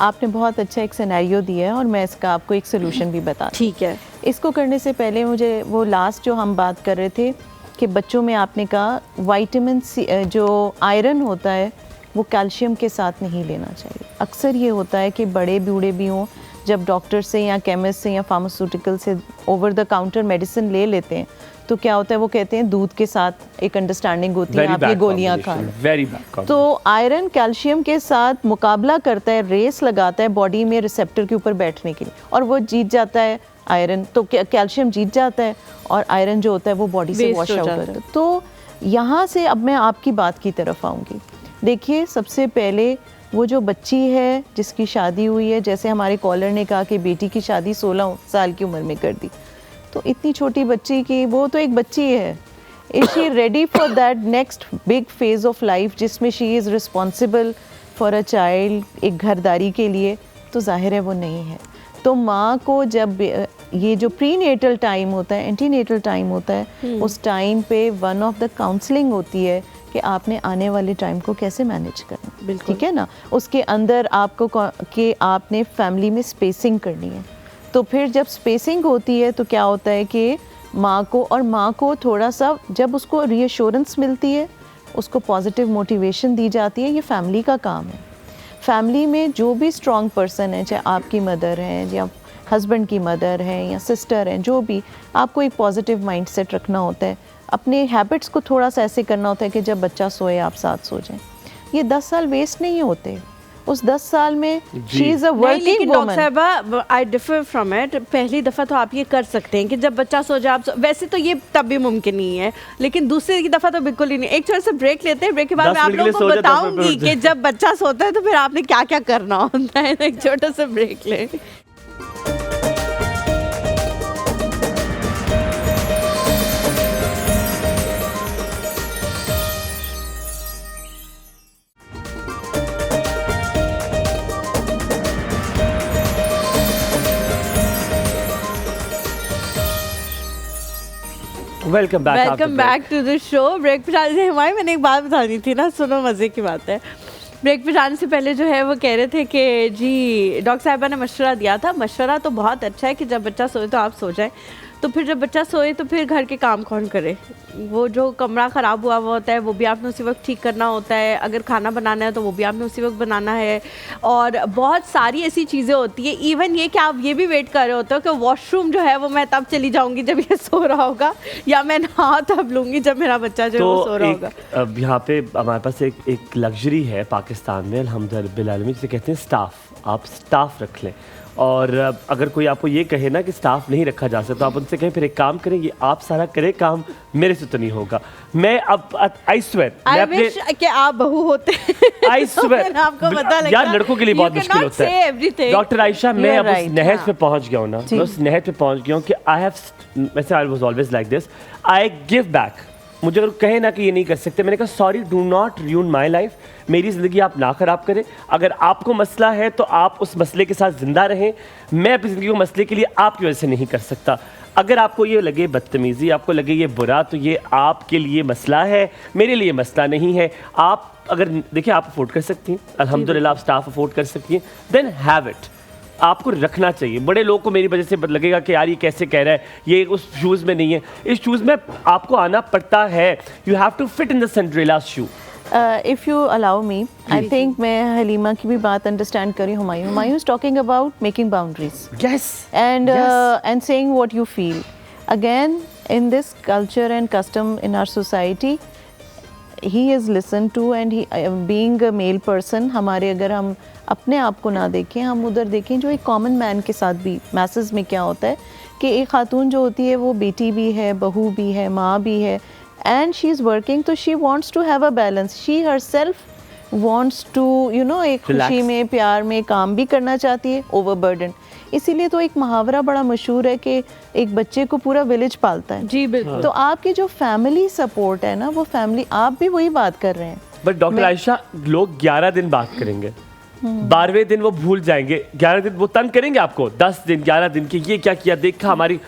आपने बहुत अच्छा एक सिनेरियो दिया है और मैं इसका आपको एक सोल्यूशन भी बता। ठीक है। इसको करने से पहले मुझे वो लास्ट जो हम बात कर रहे थे कि बच्चों में आपने कहा विटामिन सी जो आयरन होता है वो कैल्शियम के साथ नहीं लेना चाहिए। अक्सर ये होता है कि बड़े बूढ़े भी हों, जब डॉक्टर से या केमिस्ट से या फार्मास्यूटिकल से ओवर द काउंटर मेडिसिन ले लेते हैं तो क्या होता है, वो कहते हैं दूध के साथ एक अंडरस्टैंडिंग होती है, आप ये गोलियां खाएं। तो आयरन कैल्शियम के साथ मुकाबला करता है, रेस लगाता है बॉडी में रिसेप्टर के ऊपर बैठने के लिए, और वो जीत जाता है आयरन, तो कैल्शियम जीत जाता है और आयरन जो होता है वो बॉडी से वॉश आउट होता है। तो यहाँ से अब मैं आपकी बात की तरफ आऊँगी। देखिए, सबसे पहले वो जो बच्ची है जिसकी शादी हुई है, जैसे हमारे कॉलर ने कहा कि बेटी की शादी 16 साल की उम्र में कर दी, तो इतनी छोटी बच्ची की, वो तो एक बच्ची है, is she ready for that next big phase of life जिसमें she is responsible for a child, एक घरदारी के लिए? तो जाहिर है वो नहीं है। तो माँ को जब ये जो प्रीनेटल टाइम होता है, एंटीनेटल टाइम होता है, उस टाइम पे वन ऑफ द काउंसलिंग होती है कि आपने आने वाले टाइम को कैसे मैनेज करना, ठीक है ना। उसके अंदर आपको कि आपने फैमिली में स्पेसिंग करनी है। तो फिर जब स्पेसिंग होती है तो क्या होता है कि माँ को थोड़ा सा, जब उसको रीअश्योरेंस मिलती है, उसको पॉजिटिव मोटिवेशन दी जाती है, ये फैमिली का काम है। फैमिली में जो भी स्ट्रॉन्ग पर्सन है, चाहे आपकी मदर हैं या हस्बैंड की मदर हैं या सिस्टर हैं, जो भी, आपको एक पॉजिटिव माइंडसेट रखना होता है। अपने हैबिट्स को थोड़ा सा ऐसे करना होता है कि जब बच्चा सोए आप साथ सो जाएं। ये 10 साल वेस्ट नहीं होते। उस 10 साल में she is a working woman. Doctor साहिबा, आई डिफर फ्रॉम इट। पहली दफ़ा तो आप ये कर सकते हैं कि जब बच्चा सो जाए आप वैसे तो ये तब भी मुमकिन नहीं है, लेकिन दूसरी दफ़ा तो बिल्कुल ही नहीं। एक छोटा सा ब्रेक लेते हैं, ब्रेक के बाद मैं आप लोगों को बताऊंगी कि जब बच्चा सोता है तो फिर आपने क्या क्या करना होता है। एक छोटा सा ब्रेक ले। Welcome back to the show. Break पे जाने से हमारी मैंने एक बात बतानी थी ना, सुनो मज़े की बात है। ब्रेक पे जाने से पहले जो है वो कह रहे थे कि जी डॉक्टर साहिबा ने मशवरा दिया था। मशवरा तो बहुत अच्छा है कि जब बच्चा सोए तो आप सो जाएं, तो फिर जब बच्चा सोए तो फिर घर के काम कौन करे? वो जो कमरा ख़राब हुआ हुआ होता है वो भी आपने उसी वक्त ठीक करना होता है, अगर खाना बनाना है तो वो भी आपने उसी वक्त बनाना है, और बहुत सारी ऐसी चीज़ें होती है। इवन ये कि आप ये भी वेट कर रहे होते हो कि वॉशरूम जो है वो मैं तब चली जाऊंगी जब ये सो रहा होगा, या मैं नहा तब लूँगी जब मेरा बच्चा जो है वो सो रहा होगा। अब यहाँ पे हमारे पास एक लग्जरी है पाकिस्तान में अल्हम्दुलिल्लाह, जिसे कहते हैं स्टाफ। आप स्टाफ रख लें, और अगर कोई आपको ये कहे ना कि स्टाफ नहीं रखा जा सकता, तो आप उनसे कहें फिर एक काम करें, ये आप सारा करें काम, मेरे से तो नहीं होगा। मैं अब आई स्वेयर I wish कि आप बहू होते आई स्वेयर आपको पता लगता। यार लड़कों के लिए बहुत मुश्किल होता है। डॉक्टर आयशा, मैं अब उस नहज पे पहुंच गया हूँ ना, मैं उस नहज पे पहुंच गया हूँ कि I was always like this, I give back. मुझे अगर कहे ना कि ये नहीं कर सकते, मैंने कहा sorry, do not रूइन my life, मेरी ज़िंदगी आप ना ख़राब करें। अगर आपको मसला है तो आप उस मसले के साथ ज़िंदा रहें, मैं अपनी ज़िंदगी को मसले के लिए आपकी वजह से नहीं कर सकता। अगर आपको ये लगे बदतमीज़ी, आपको लगे ये बुरा, तो ये आपके लिए मसला है, मेरे लिए मसला नहीं है। आप अगर देखिए आप अफोर्ड कर सकती हैं, अल्हम्दुलिल्लाह आप स्टाफ अफोर्ड कर सकती हैं, देन हैव इट, आपको रखना चाहिए। बड़े लोग को मेरी वजह से लगेगा कि यार ये कैसे कह रहा है, ये उस शूज़ में नहीं है, इस शूज़ में आपको आना पड़ता है। You have to fit in the Cinderella shoe. If you allow me, I think मैं हलीमा की भी बात अंडरस्टैंड करी। Humayun is talking about making boundaries, yes, and saying what you feel. Again in this culture and custom in our society, he is listened to, and he being a male person, हमारे अगर हम अपने आप को ना देखें, हम उधर देखें जो एक कॉमन मैन के साथ भी मैसेज में क्या होता है कि एक खातून जो होती है वो बेटी भी है, बहू भी है, माँ भी है, एंड शी इज़ वर्किंग, तो she wants to have a balance. She herself wants to you know एक खुशी में, प्यार में काम भी करना चाहती है, ओवरबर्डन। इसीलिए तो एक मुहावरा बड़ा मशहूर है कि एक बच्चे को पूरा विलेज पालता है। जी बिल्कुल। तो आपकी जो फैमिली सपोर्ट है ना, वो फैमिली, आप भी वही बात कर रहे हैं। बट डॉक्टर आयशा, लोग 11 दिन बात करेंगे, 12वें दिन वो भूल जाएंगे, 11 दिन वो तंग करेंगे आपको, 10 दिन 11 दिन के ये क्या किया, देखा हमारी,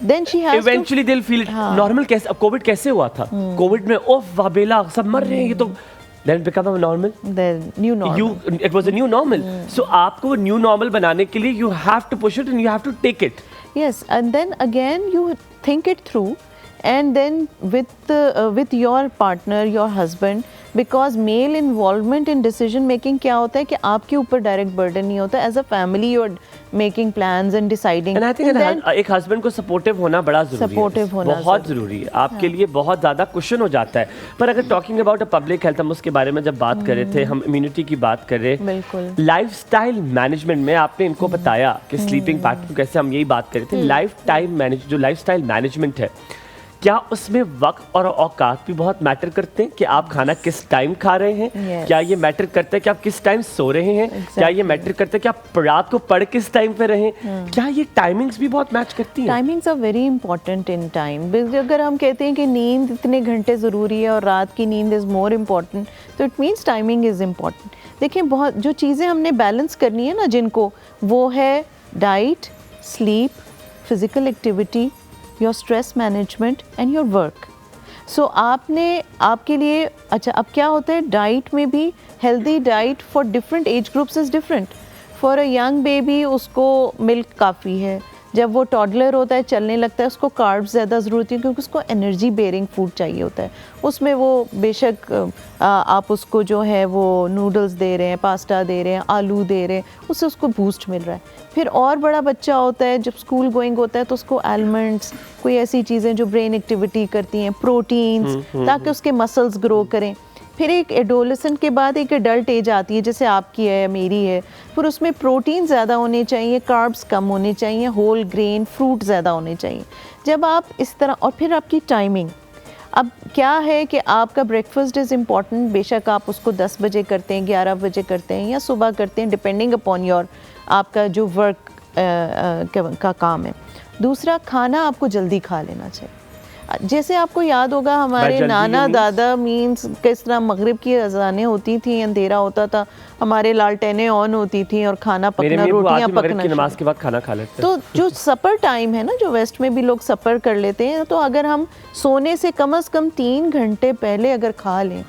Then she has eventually they'll feel it normal। कैसे अब कोविड कैसे हुआ था, कोविड में ओफ वाबेला सब मर रहे हैं, ये तो then it became a normal, the new normal, it was a new normal। so आपको वो new normal बनाने के लिए you have to push it and you have to take it। yes, and then again you think it through, and then with your partner, your husband, because male involvement in decision making क्या होता है कि आपके ऊपर direct burden नहीं होता, as a family you're making plans and deciding, and I think एक husband को supportive होना बड़ा ज़रूरी है, बहुत ज़रूरी है, आपके लिए बहुत ज़्यादा cushion हो जाता है। पर अगर talking about a public health, हम उसके बारे में जब बात कर रहे थे, हम immunity की बात कर रहे, बिल्कुल lifestyle management में आपने इनको बताया कि sleeping pattern कैसे, हम यही बात कर रहे थे, जो lifestyle management है, क्या उसमें वक्त और औकात भी बहुत मैटर करते हैं कि आप खाना किस टाइम खा रहे हैं? क्या ये मैटर करता है कि आप किस टाइम सो रहे हैं? क्या ये मैटर करता है कि आप रात को पढ़ किस टाइम पे रहें? क्या ये टाइमिंग्स भी बहुत मैच करती हैं? Timings are very important in time. अगर हम कहते हैं कि नींद इतने घंटे ज़रूरी है और रात की नींद इज़ मोर इम्पॉर्टेंट, तो it means timing is important. देखिए, बहुत जो चीज़ें हमने बैलेंस करनी है ना, जिनको, वो है diet, sleep, physical activity, your stress management and your work. So आपने आपके लिए, अच्छा अब क्या होता है, डाइट में भी healthy diet for different age groups is different. For a young baby उसको मिल्क काफ़ी है, जब वो टॉडलर होता है, चलने लगता है, उसको कार्ब्स ज़्यादा ज़रूरत है क्योंकि उसको एनर्जी बेरिंग फूड चाहिए होता है। उसमें वो बेशक आप उसको जो है वो नूडल्स दे रहे हैं, पास्ता दे रहे हैं, आलू दे रहे हैं, उससे उसको बूस्ट मिल रहा है। फिर और बड़ा बच्चा होता है, जब स्कूल गोइंग होता है, तो उसको आलमंड्स, कोई ऐसी चीज़ें जो ब्रेन एक्टिविटी करती हैं, प्रोटीन्स, ताकि उसके मसल्स ग्रो करें। फिर एक एडोलेसेंट के बाद एक एडल्ट एज आती है, जैसे आपकी है, मेरी है, फिर उसमें प्रोटीन ज़्यादा होने चाहिए, कार्ब्स कम होने चाहिए, होल ग्रेन फ्रूट ज़्यादा होने चाहिए। जब आप इस तरह, और फिर आपकी टाइमिंग, अब क्या है कि आपका ब्रेकफास्ट इज़ इम्पॉर्टेंट, बेशक आप उसको 10 बजे करते हैं, 11 बजे करते हैं या सुबह करते हैं, डिपेंडिंग अपॉन योर आपका जो वर्क का काम है। दूसरा, खाना आपको जल्दी खा लेना चाहिए। जैसे आपको याद होगा हमारे नाना दादा मीन्स किस तरह मगरिब की अजानें होती थी, अंधेरा होता था, हमारे लालटेनें ऑन होती थी और खाना पकना, रोटियां पकना, नमाज के बाद खाना खा लेते तो जो सपर टाइम है ना, जो वेस्ट में भी लोग सपर कर लेते हैं, तो अगर हम सोने से कम 3 घंटे पहले अगर खा लें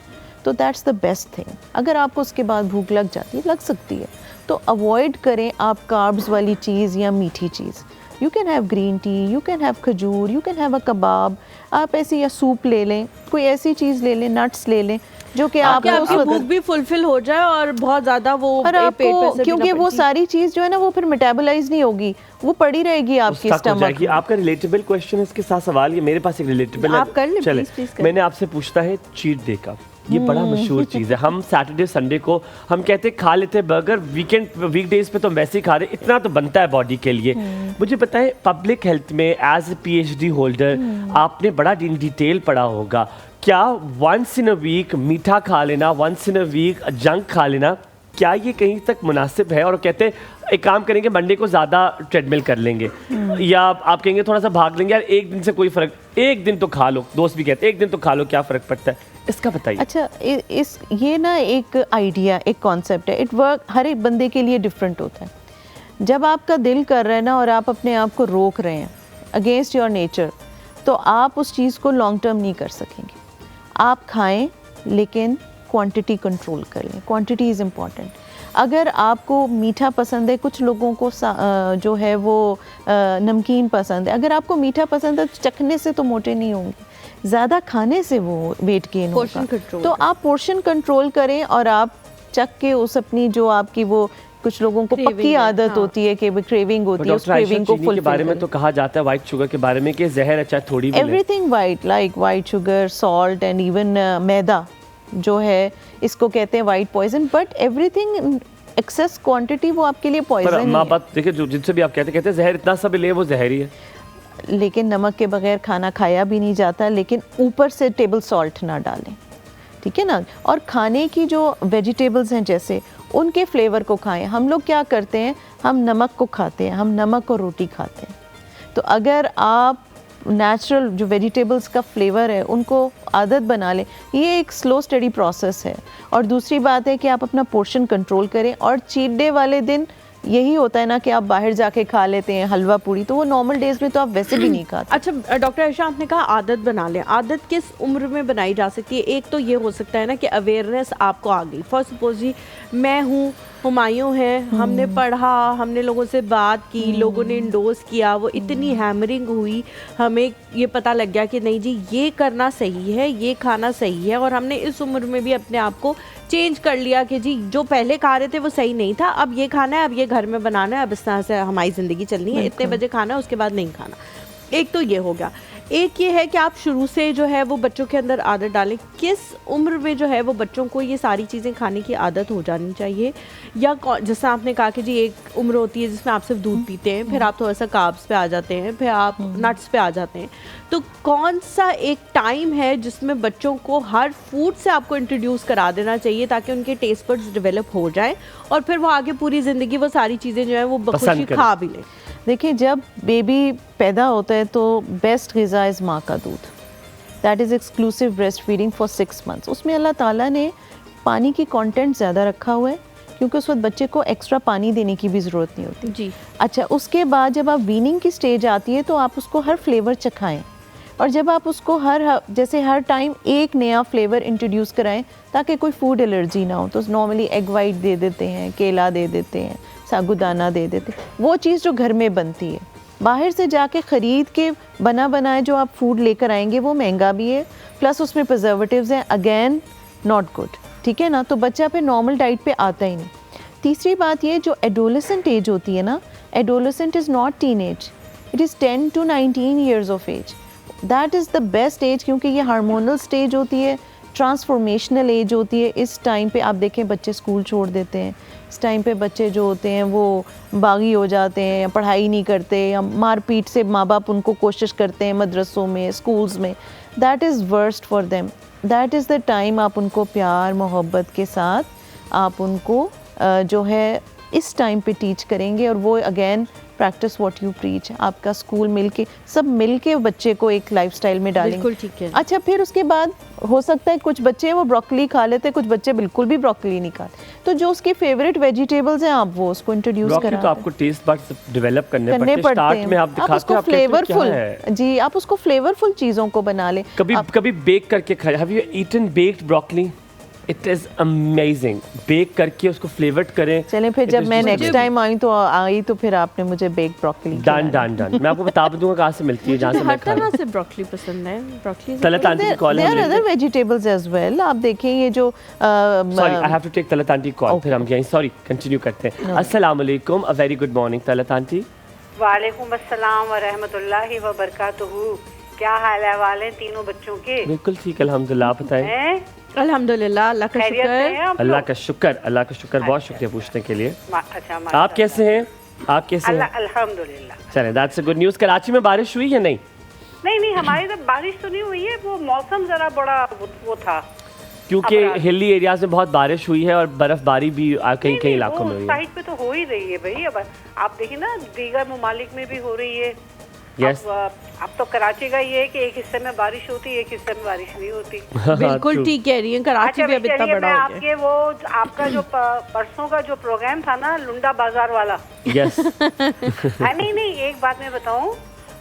तो दैट्स द बेस्ट थिंग। अगर आपको उसके बाद भूख लग जाती है, लग सकती है, तो अवॉइड करें आप कार्ब्स वाली चीज़ या मीठी चीज़। You can have green tea, you can have khajoor, you can have a kebab, आप ऐसी या सूप ले लें, कोई ऐसी चीज़ ले लें, नट्स ले लें जो कि आपकी भूख भी फुलफिल हो जाए और बहुत ज़्यादा वो आपको, क्योंकि वो सारी चीज़ जो है ना वो फिर मेटाबोलाइज नहीं होगी, वो पड़ी रहेगी आपकी स्टमक में। आपका रिलेटेबल क्वेश्चन है इसके साथ सवाल, ये मेरे पास एक रिलेटेबल है, आप कर ले, चले प्लीज मैंने आपसे पूछता है चीट डे का। ये बड़ा मशहूर चीज़ है, हम सैटरडे संडे को हम कहते खा लेते हैं बर्गर, वीकडेज पे तो वैसे ही खा रहे, इतना तो बनता है बॉडी के लिए। मुझे पता है पब्लिक हेल्थ में एज ए PhD होल्डर आपने बड़ा इन डिटेल पढ़ा होगा, क्या वंस इन अ वीक मीठा खा लेना, once in a week junk खा लेना, क्या ये कहीं तक मुनासिब है? और कहते हैं एक काम करेंगे मंडे को ज़्यादा ट्रेडमिल कर लेंगे, या आप कहेंगे थोड़ा सा भाग लेंगे, यार एक दिन से कोई फ़र्क, एक दिन तो खा लो, दोस्त भी कहते हैं एक दिन तो खा लो, क्या फ़र्क पड़ता है, इसका बताइए। अच्छा, इस ये ना एक आइडिया, एक कॉन्सेप्ट है, इट वर्क हर एक बंदे के लिए डिफरेंट होता है। जब आपका दिल कर रहा है ना और आप अपने आप को रोक रहे हैं अगेंस्ट योर नेचर, तो आप उस चीज़ को लॉन्ग टर्म नहीं कर सकेंगे। आप खाएं लेकिन क्वांटिटी कंट्रोल कर लें, क्वांटिटी इज़ इम्पॉर्टेंट। अगर आपको मीठा पसंद है, कुछ लोगों को जो है वो नमकीन पसंद है, अगर आपको मीठा पसंद है तो चखने से तो मोटे नहीं होंगे, ज़्यादा खाने से वो वेट गेन होगा। तो आप पोर्शन कंट्रोल करें और आप चख के उस अपनी जो आपकी वो, कुछ लोगों को पक्की आदत होती है कि क्रेविंग होती है, उस क्रेविंग को फुलफिल के बारे में तो कहा जाता है व्हाइट शुगर के बारे में कि जहर अच्छा थोड़ी भी, everything white, like white sugar, salt and even maida जो है इसको कहते हैं white poison, but everything excess quantity वो आपके लिए पॉइजन है। माँ बात देखिए, जो जिनसे भी आप कहते हैं जहर इतना सब ले, वो जहर ही है। लेकिन नमक के बगैर खाना खाया भी नहीं जाता, लेकिन ऊपर से टेबल सॉल्ट ना डालें, ठीक है ना। और खाने की जो वेजिटेबल्स हैं जैसे, उनके फ्लेवर को खाएं। हम लोग क्या करते हैं, हम नमक को खाते हैं, हम नमक और रोटी खाते हैं। तो अगर आप नेचुरल जो वेजिटेबल्स का फ्लेवर है उनको आदत बना लें, ये एक स्लो स्टडी प्रोसेस है। और दूसरी बात है कि आप अपना पोर्शन कंट्रोल करें। और चीट डे वाले दिन यही होता है ना कि आप बाहर जाके खा लेते हैं हलवा पूड़ी, तो वो नॉर्मल डेज में तो आप वैसे भी नहीं खाते। अच्छा डॉक्टर आयशा, आपने कहा आदत बना लें, आदत किस उम्र में बनाई जा सकती है? एक तो ये हो सकता है ना कि अवेयरनेस आपको आ गई, फॉर सपोज जी मैं हूँ, हुमायूं है, हमने पढ़ा, हमने लोगों से बात की, लोगों ने इंडोर्स किया, वो इतनी हैमरिंग हुई, हमें ये पता लग गया कि नहीं जी ये करना सही है, ये खाना सही है, और हमने इस उम्र में भी अपने आप को चेंज कर लिया कि जी जो पहले खा रहे थे वो सही नहीं था, अब ये खाना है, अब ये घर में बनाना है, अब इस तरह से हमारी ज़िंदगी चलनी है, इतने बजे खाना है, उसके बाद नहीं खाना। एक तो ये हो गया। एक ये है कि आप शुरू से जो है वो बच्चों के अंदर आदत डालें। किस उम्र में जो है वो बच्चों को ये सारी चीज़ें खाने की आदत हो जानी चाहिए? या जैसा आपने कहा कि जी एक उम्र होती है जिसमें आप सिर्फ दूध पीते हैं, फिर आप थोड़ा सा कार्ब्स पे आ जाते हैं, फिर आप नट्स पे आ जाते हैं, तो कौन सा एक टाइम है जिसमें बच्चों को हर फूड से आपको इंट्रोड्यूस करा देना चाहिए ताकि उनके टेस्ट बड्स डेवलप हो जाए और फिर वो आगे पूरी ज़िंदगी वो सारी चीज़ें जो है वो बखुशी खा भी लें? देखिए, जब बेबी पैदा होता है तो बेस्ट ग़िज़ा इज़ माँ का दूध, that is exclusive breast feeding for 6 months. उसमें अल्लाह ताला ने पानी की कंटेंट ज़्यादा रखा हुआ है क्योंकि उस वक्त बच्चे को एक्स्ट्रा पानी देने की भी ज़रूरत नहीं होती जी। अच्छा, उसके बाद जब आप वीनिंग की स्टेज आती है तो आप उसको हर फ्लेवर चखाएं, और जब आप उसको हर टाइम एक नया फ्लेवर इंट्रोड्यूस कराएं ताकि कोई फूड एलर्जी ना हो, तो नॉर्मली एग वाइट दे देते हैं, केला दे देते हैं, साबूदाना दे देते हैं, वो चीज़ जो घर में बनती है। बाहर से जाके ख़रीद के बना बनाए जो आप फूड लेकर आएंगे वो महंगा भी है, प्लस उसमें प्रिजर्वेटिव्स हैं, अगेन नॉट गुड, ठीक है ना। तो बच्चा फिर नॉर्मल डाइट पे आता ही नहीं। तीसरी बात ये, जो एडोलेसेंट एज होती है ना, adolescent is not teen age, it is 10 to 19 years of age, that is the best age, क्योंकि ये हार्मोनल स्टेज होती है, ट्रांसफॉर्मेशनल एज होती है। इस टाइम पे आप देखें बच्चे स्कूल छोड़ देते हैं, इस टाइम पे बच्चे जो होते हैं वो बागी हो जाते हैं, या पढ़ाई नहीं करते, या मारपीट से माँ बाप उनको कोशिश करते हैं मदरसों में, स्कूल्स में। That is worst for them. That is the time आप उनको प्यार मोहब्बत के साथ आप उनको जो है इस टाइम पे टीच करेंगे, और वो again practice what you preach. आपका स्कूल मिलके सब मिलके बच्चे को एक लाइफस्टाइल में डालेंगे। बिल्कुल ठीक है। अच्छा, फिर उसके बाद हो सकता है कुछ बच्चे वो ब्रोकली खा लेते, कुछ बच्चे बिल्कुल भी ब्रोकली नहीं खाते, तो जो उसके फेवरेट वेजिटेबल्स हैं आप वो उसको इंट्रोड्यूस कराते हैं। तो आपको टेस्ट बड्स डेवलप करने पड़ते हैं। स्टार्ट में आप दिखाते हैं उसको फ्लेवरफुल, जी आप उसको फ्लेवरफुल चीज़ों को बना ले। कभी बेक करके खाया? Have you eaten baked broccoli? It is amazing. Bake करके उसको फ्लेवर्ड करें। चलें फिर जब मैं नेक्स्ट टाइम आई तो फिर आपने मुझे बेक ब्रोकली डन मैं आपको बता दूंगा कहाँ से मिलती है, जहाँ से हर तरह से ब्रोकली पसंद है। ब्रोकली तलत आंटी की कॉल है। There are other vegetables as well. आप देखें ये जो sorry I have to take Talat aunty call, फिर हम यहीं सॉरी कंटिन्यू करते हैं। अस्सलाम वालेकुम, a very good morning Talat aunty. वालेकुम अस्सलाम व रहमतुल्लाहि व बरकातहू। क्या हाल है वाले तीनों बच्चों के? बिल्कुल ठीक अल्हम्दुलिल्लाह। आप बताएं। अल्हम्दुलिल्लाह, अल्लाह का शुक्र। अल्लाह का शुक्र, अल्लाह का शुक्र। बहुत शुक्रिया पूछने के लिए। अच्छा, आप कैसे हैं? आप कैसे हैं? अल्हम्दुलिल्लाह। चलें, that's a good news. Karachi में बारिश हुई या नहीं? नहीं हमारी तो बारिश तो नहीं हुई है, वो मौसम जरा बड़ा वो था, क्योंकि हिली एरियाज में बहुत बारिश हुई है और बर्फबारी भी कहीं कहीं इलाकों में हुई है। साइड पे तो हो ही रही है भाई। अब आप देखिए ना, दीगर ममालिक में भी हो रही है। Yes. अब तो कराची का ये है कि एक हिस्से में बारिश होती है, एक हिस्से में बारिश नहीं होती। बिल्कुल ठीक कह रही है। कराची भी अब इतना बड़ा हो गया। वो आपका जो परसों का जो प्रोग्राम था ना, लुंडा बाजार वाला, यस नहीं एक बात मैं बताऊं,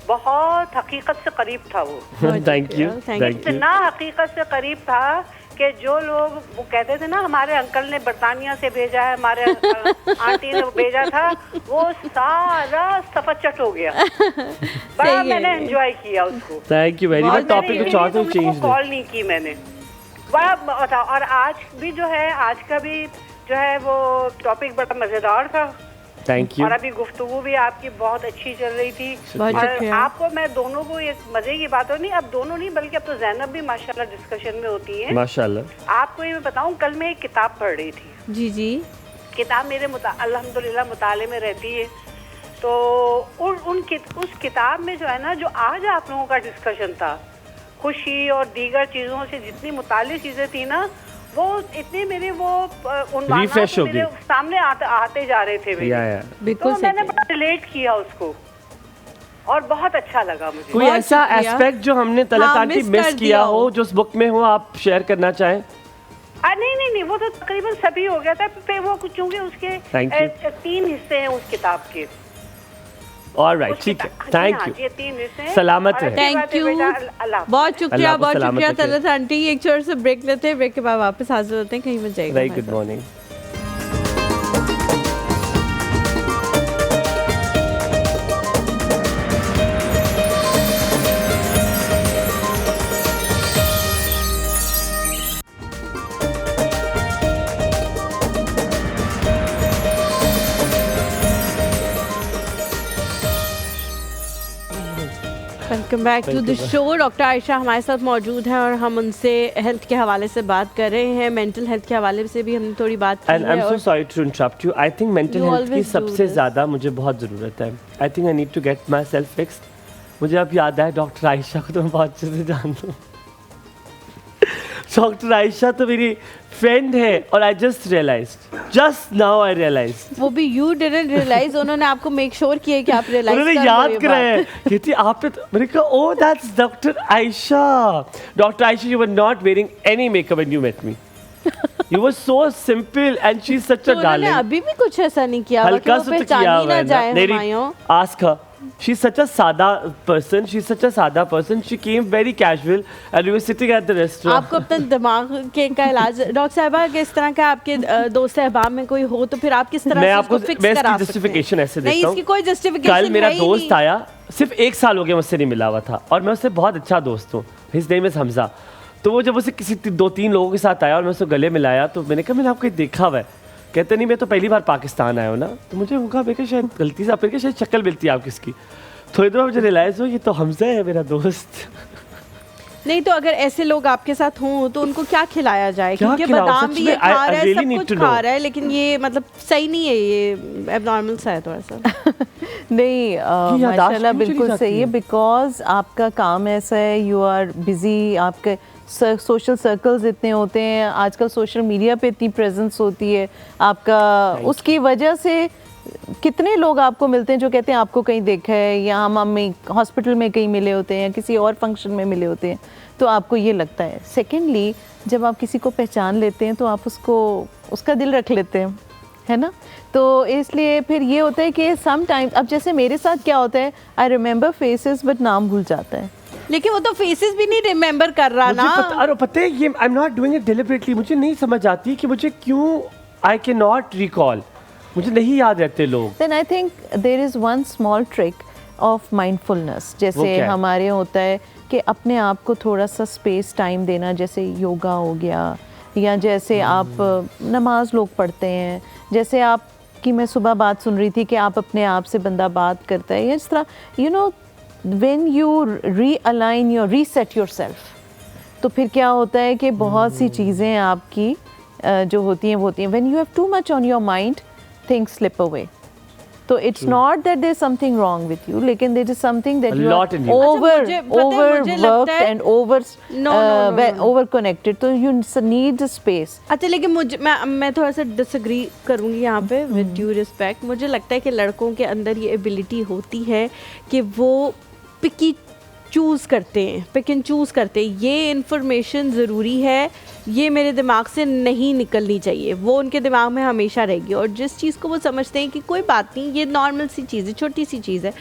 बहुत हकीकत से करीब था वो। Thank you. इतना हकीकत से करीब था कि जो लोग वो कहते थे ना हमारे अंकल ने बरतानिया से भेजा है, हमारे आंटी ने भेजा था, वो सारा सफरचट हो गया। बड़ा मैंने एंजॉय किया उसको। Thank you very much. Topic कुछ और तो चेंज कॉल नहीं की मैंने, बड़ा था। और आज भी जो है, आज का भी जो है वो टॉपिक बड़ा मजेदार था। Thank you. और अभी गुफ्तगू भी आपकी बहुत अच्छी चल रही थी। और आपको मैं दोनों को एक मजे की बात हो नहीं, अब दोनों नहीं बल्कि अब तो जैनब भी माशाल्लाह डिस्कशन में होती है माशाल्लाह। आपको ये मैं बताऊं, कल मैं एक किताब पढ़ रही थी। जी किताब मेरे अल्हम्दुलिल्लाह मुताले में रहती है। तो उस किताब में जो है ना, जो आज आप लोगों का डिस्कशन था, खुशी और दीगर चीज़ों से जितनी मुतालिक चीज़ें थी ना, वो इतने मेरे वो रिफ्रेश हो गई, सामने आते जा रहे थे बिल्कुल। तो मैंने बड़ा रिलेट किया उसको और बहुत अच्छा लगा मुझे। कोई ऐसा एस्पेक्ट जो हमने तलत आंटी मिस किया हो, जो उस बुक में हो, आप शेयर करना चाहें? नहीं वो तो तकरीबन सभी हो गया था। फिर वो चूंकि उसके 3 हिस्से हैं उस किताब के। ऑलराइट, ठीक है, थैंक यू। ये 3 हिस्से सलामत है। थैंक यू, बहुत शुक्रिया तलत आंटी। एक छोटे से ब्रेक लेते हैं, ब्रेक के बाद वापस हाजिर होते हैं। कहीं मत जाइएगा। Very good morning. Welcome back to the show. Doctor Ayesha हमारे साथ मौजूद हैं और हम उनसे हेल्थ के हवाले से बात कर रहे हैं। मेंटल हेल्थ के हवाले से भी हमने थोड़ी बात की है। And I am so sorry to interrupt you. I think mental health की सबसे ज़्यादा मुझे बहुत ज़रूरत है। I think I need to get myself fixed. मुझे अब याद आया, डॉक्टर आयशा को तो मैं बहुत अच्छे से जानता हूँ। डॉक्टर आयशा तो मेरी फ्रेंड है और I just now I realised. वो भी यू डिडंट रियलाइज, उन्होंने आपको मेक श्योर किया कि आप रियलाइज कर लो। उन्होंने याद कराया, कहती आपने तो, मैंने कहा oh that's doctor Ayesha. Doctor Ayesha, you were not wearing any makeup when you met me. You were so simple and she's such a darling. अभी भी कुछ ऐसा नहीं किया, हल्का सा तो किया हुआ है। Ask her. She's such a सादा person. She's such a सादा person. She came very casual and we were sitting at the restaurant. आपको अपना दिमाग के का इलाज डॉक्टर साहिबा किस तरह का आपके दोस्त अहबाब में कोई हो तो फिर आप किस तरह मैं से आपको फिक्स करा सकते हैं? जस्टिफिकेशन ऐसे देता हूं। नहीं, इसकी कोई जस्टिफिकेशन कल मेरा दोस्त आया, सिर्फ 1 साल हो गया मुझसे नहीं मिला हुआ था और मैं उससे बहुत अच्छा दोस्त हूँ। His name is Hamza. तो वो जब उसे किसी 2-3 लोगों के साथ आया और मैं उसको गले मिलाया तो मैंने कहा मैंने आपको देखा हुआ है। कहते नहीं, मैं तो पहली बार पाकिस्तान आया हूँ ना। तो मुझे उनका बेटा शायद गलती से आप शायद शक्ल मिलती है आप किसकी। थोड़ी देर मुझे रियलाइज हो ये तो हमजा है मेरा दोस्त। नहीं तो अगर ऐसे लोग आपके साथ हों तो उनको क्या खिलाया जाए? क्योंकि बादाम भी ये खा रहा है, सब कुछ खा रहा है, लेकिन ये मतलब सही नहीं है, ये एबनॉर्मल सा है थोड़ा सा। नहीं माशाल्लाह बिल्कुल सही है, बिकॉज आपका काम ऐसा है, यू आर बिजी, आपके सोशल सर्कल्स इतने होते हैं, आजकल सोशल मीडिया पे इतनी प्रेजेंस होती है आपका, उसकी वजह से कितने लोग आपको मिलते हैं जो कहते हैं आपको कहीं देखा है, या हम हॉस्पिटल में कहीं मिले होते हैं, किसी और फंक्शन में मिले होते हैं, तो आपको ये लगता है। सेकेंडली, जब आप किसी को पहचान लेते हैं तो आप उसका दिल रख लेते हैं, है ना। तो इसलिए फिर ये होता है कि सम टाइम, अब जैसे मेरे साथ क्या होता है, आई रिमेंबर फेसेस बट नाम भूल जाता है। लेकिन वो तो फेसेस भी नहीं रिमेंबर कर रहा ना। अरे पता है, ये I am not doing it deliberately. मुझे नहीं समझ आती कि मुझे क्यों, आई कैन नॉट रिकॉल, मुझे नहीं याद रहते लोग। Then I think there is one small trick of mindfulness, जैसे हमारे होता है कि अपने आप को थोड़ा सा स्पेस टाइम देना, जैसे योगा हो गया, या जैसे आप नमाज लोग पढ़ते हैं, जैसे आप की मैं सुबह बात सुन रही थी कि आप अपने आप से बंदा बात करता है, या इस तरह you know when you realign your reset yourself, तो फिर क्या होता है कि बहुत सी चीज़ें आपकी जो होती हैं वो होती हैं। When you have too much on your mind, things slip away. तो it's not that there is something wrong with you, लेकिन there is something that you are overworked and over connected, तो यू नीड अ स्पेस। अच्छा, लेकिन मुझे मैं थोड़ा सा disagree करूंगी यहाँ पे विद ड्यू रिस्पेक्ट। मुझे लगता है कि लड़कों के अंदर ये एबिलिटी होती है कि वो पिक एंड चूज़ करते हैं। ये इन्फॉर्मेशन ज़रूरी है, ये मेरे दिमाग से नहीं निकलनी चाहिए, वो उनके दिमाग में हमेशा रहेगी। और जिस चीज़ को वो समझते हैं कि कोई बात नहीं, ये नॉर्मल सी चीज़ है, छोटी सी चीज़ है,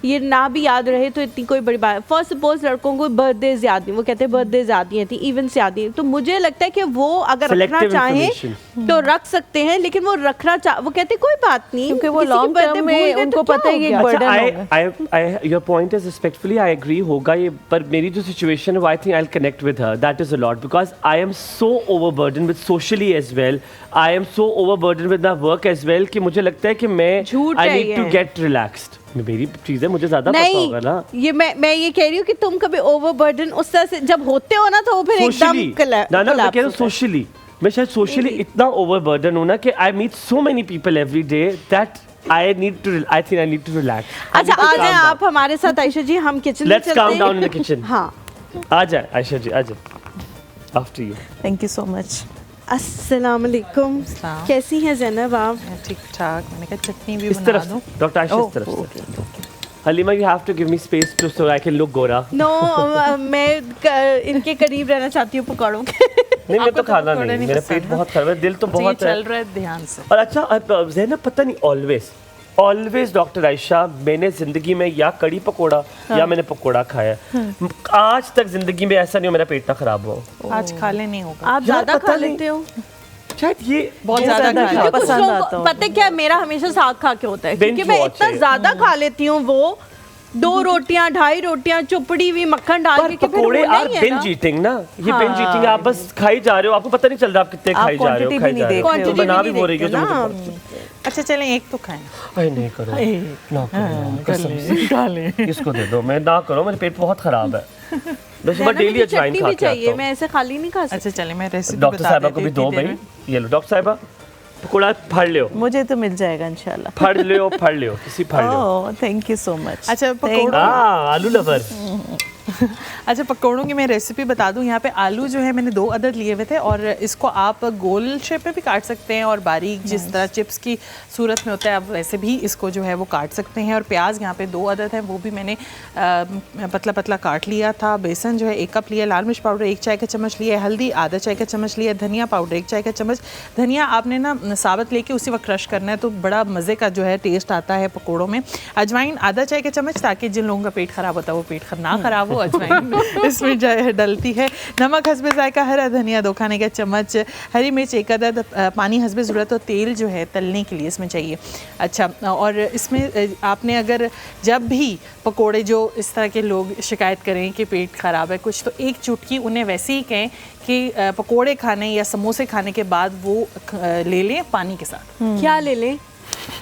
ये ना भी याद रहे तो इतनी कोई बड़ी बात। फॉर सपोज लड़कों को बर्थडेज याद नहीं, वो कहते हैं बर्थडेज याद नहीं आती, इवेंट्स याद नहीं, तो मुझे लगता है कि वो अगर रखना चाहें तो रख सकते हैं, लेकिन वो वो कहते हैं कोई बात नहीं, क्योंकि वो लॉन्ग टर्म में उनको पता है कि एक बर्डन होगा। Your point is respectfully I agree होगा ये, पर मेरी जो सिचुएशन है I think I will connect with her, that is a lot, because I am so overburden with socially as well, I am so overburden with my work as well, कि मुझे लगता है कि मैं I need to get relaxed. मेरी चीजें मुझे ज्यादा पता होगा ना। ये मैं ये कह रही हूँ कि तुम कभी ओवरबर्डन उस तरह से जब होते हो ना, तो वो फिर एकदम ना मैं कह रहा हूँ सोशली, मैं शायद सोशली इतना ओवरबर्डन हूँ ना कि I meet so many people every day that I think I need to relax. अच्छा, आ जाए आप हमारे साथ आयशा जी, हम किचन में चलते हैं। Let's calm down in the kitchen. हाँ, आ जाए आयशा जी, आ जाए। After you. Thank you so much. अस्सलाम वालेकुम, कैसी हैं ज़ैनब आप? ठीक ठाक। मैंने कहा चटनी भी इस बना तरफ दूं। डॉक्टर आयशा इस तरफ से। Halima, you have to give me space to so I can look गोरा। No, मैं इनके करीब रहना चाहती हूँ पकौड़ों के। नहीं, मैं तो खाना नहीं, मेरा पेट बहुत खराब है, दिल तो बहुत है। चल रहा है ध्यान से। और अच्छा ज़ैनब, पता नहीं ऑलवेज डॉक्टर आयशा, मैंने जिंदगी में या कड़ी पकोड़ा या मैंने पकोड़ा खाया, आज तक जिंदगी में ऐसा नहीं हो मेरा पेट ना खराब हो। आज खा ले नहीं होगा। आप ज्यादा खा लेते हो शायद, ये बहुत ज्यादा पसंद आता है। पता है क्या, मेरा हमेशा साग खा के होता है, क्योंकि मैं इतना ज्यादा खा लेती हूँ, वो 2 रोटियां 2.5 रोटियां चुपड़ी हुई मक्खन डाल के, पकोड़े आर बिंज ईटिंग ना, ये बिंज ईटिंग, आप बस खाई जा रहे हो, आपको पता नहीं चल रहा आप कितने खाई जा रहे हो, बना भी हो रही हो। अच्छा चलें, एक तो खाएं। अरे नहीं करो, ना करो, इसको दे दो, मैं ना करो, मेरा पेट बहुत खराब है। बस मैं डेली अजवाइन खा के आता हूं, मैं ऐसे खाली नहीं खा सकती। अच्छा चलें, मैं रेसिपी डॉक्टर साहिबा को भी दो भाई, ये लो डॉक्टर साहिबा, पकोड़ा फाड़ लियो, मुझे तो मिल जाएगा इंशाल्लाह। फाड़ लियो किसी फाड़ लियो। ओह, थैंक यू सो मच। अच्छा पकोड़ा, आलू लवर। अच्छा पकौड़ों की मैं रेसिपी बता दूं। यहाँ पे आलू जो है मैंने 2 अदद लिए हुए थे, और इसको आप गोल शेप में भी काट सकते हैं, और बारीक जिस तरह चिप्स की सूरत में होता है आप वैसे भी इसको जो है वो काट सकते हैं। और प्याज यहाँ पे 2 अदद है, वो भी मैंने पतला पतला काट लिया था। बेसन जो है 1 कप लिया, लाल मिर्च पाउडर 1 चाय का चम्मच लिया, हल्दी आधा चाय का चम्मच लिया, धनिया पाउडर 1 चाय का चम्मच। धनिया आपने ना साबुत लेके उसी वक्त क्रश करना है, तो बड़ा मज़े का जो है टेस्ट आता है पकौड़ों में। अजवाइन आधा चाय का चम्मच, ताकि जिन लोगों का पेट ख़राब होता है वो पेट ना ख़राब हो, अजवाइन इसमें डलती है। नमक हस्बे जायका, हरा धनिया 2 खाने का चम्मच, हरी मिर्च 1 अदद, पानी हस्बे ज़रूरत, और तेल जो है तलने के लिए इसमें चाहिए। अच्छा, और इसमें आपने अगर जब भी पकोड़े जो इस तरह के लोग शिकायत करें कि पेट ख़राब है कुछ, तो 1 चुटकी उन्हें वैसे ही कहें कि पकोड़े खाने या समोसे खाने के बाद वो ले लें पानी के साथ। क्या ले लें?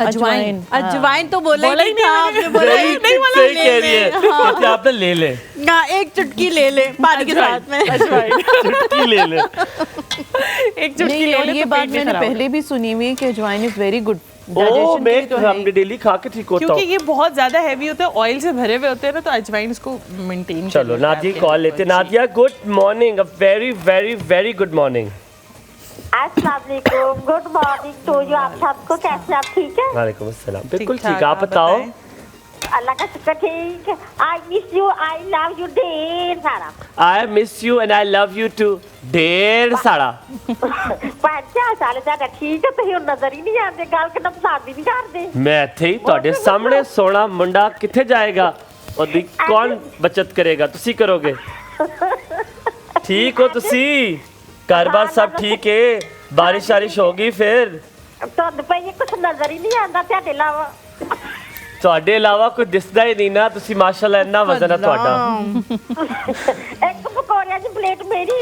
अजवाइन। अजवाइन तो बोला ही नहीं, आपने बोला ही नहीं, सही कह रही है, कहते आपने ले ले ना, 1 चुटकी ले ले पानी के साथ में, अजवाइन चुटकी ले ले, 1 चुटकी ले ले। ये बात मैंने पहले भी सुनी हुई है कि अजवाइन इज वेरी गुड। मैं तो हमने डेली खा के ठीक होता हूं, क्योंकि ये बहुत ज्यादा हैवी होता है, ऑयल से भरे हुए होते हैं ना, तो अजवाइन इसको मेंटेन। चलो नादिया कॉल लेते। Nadia good morning, a very very very good morning. अस्सलाम वालेकुम, गुड मॉर्निंग टू यू। आप सबको कैसे, आप ठीक है? वालेकुम अस्सलाम, बिल्कुल ठीक। आप बताओ? अल्लाह का शुक्र ठीक। I miss you, I love you ढेर सारा। I miss you and I love you too ढेर सारा। 5 साल ज्यादा ठीक है, ਤੁਸੀਂ ਨਜ਼ਰ ਹੀ ਨਹੀਂ ਆਉਂਦੇ, ਗੱਲ ਕਿੰਨਾ ਪਸੰਦ ਹੀ ਨਹੀਂ ਕਰਦੇ। मैं ਇੱਥੇ ਹੀ ਤੁਹਾਡੇ ਸਾਹਮਣੇ ਸੋਹਣਾ ਮੁੰਡਾ ਕਿੱਥੇ ਜਾਏਗਾ? ਉਹਦੀ ਕੌਣ ਬਚਤ ਕਰੇਗਾ? ਤੁਸੀਂ ਕਰੋਗੇ। ਠੀਕ ਹੋ ਤੁਸੀਂ? ਘਰ-ਬਾਰ ਸਭ ਠੀਕ ਹੈ? ਬਾਰਿਸ਼ ਵਾਰਿਸ਼ ਹੋਗੀ ਫਿਰ? ਤੁਹਾਨੂੰ ਪਈ ਕੁਛ ਨਜ਼ਰ ਹੀ ਨਹੀਂ ਆਉਂਦਾ ਤੁਹਾਡੇ ਇਲਾਵਾ। ਤੁਹਾਡੇ ਇਲਾਵਾ ਕੋਈ ਦਿਸਦਾ ਹੀ ਨਹੀਂ ਨਾ। ਤੁਸੀਂ ਮਾਸ਼ਾਅੱਲਾ ਇੰਨਾ ਵਜ਼ਨ ਹੈ ਤੁਹਾਡਾ। ਇੱਕ ਪਕੌੜਿਆਂ ਦੀ ਪਲੇਟ ਮੇਰੀ।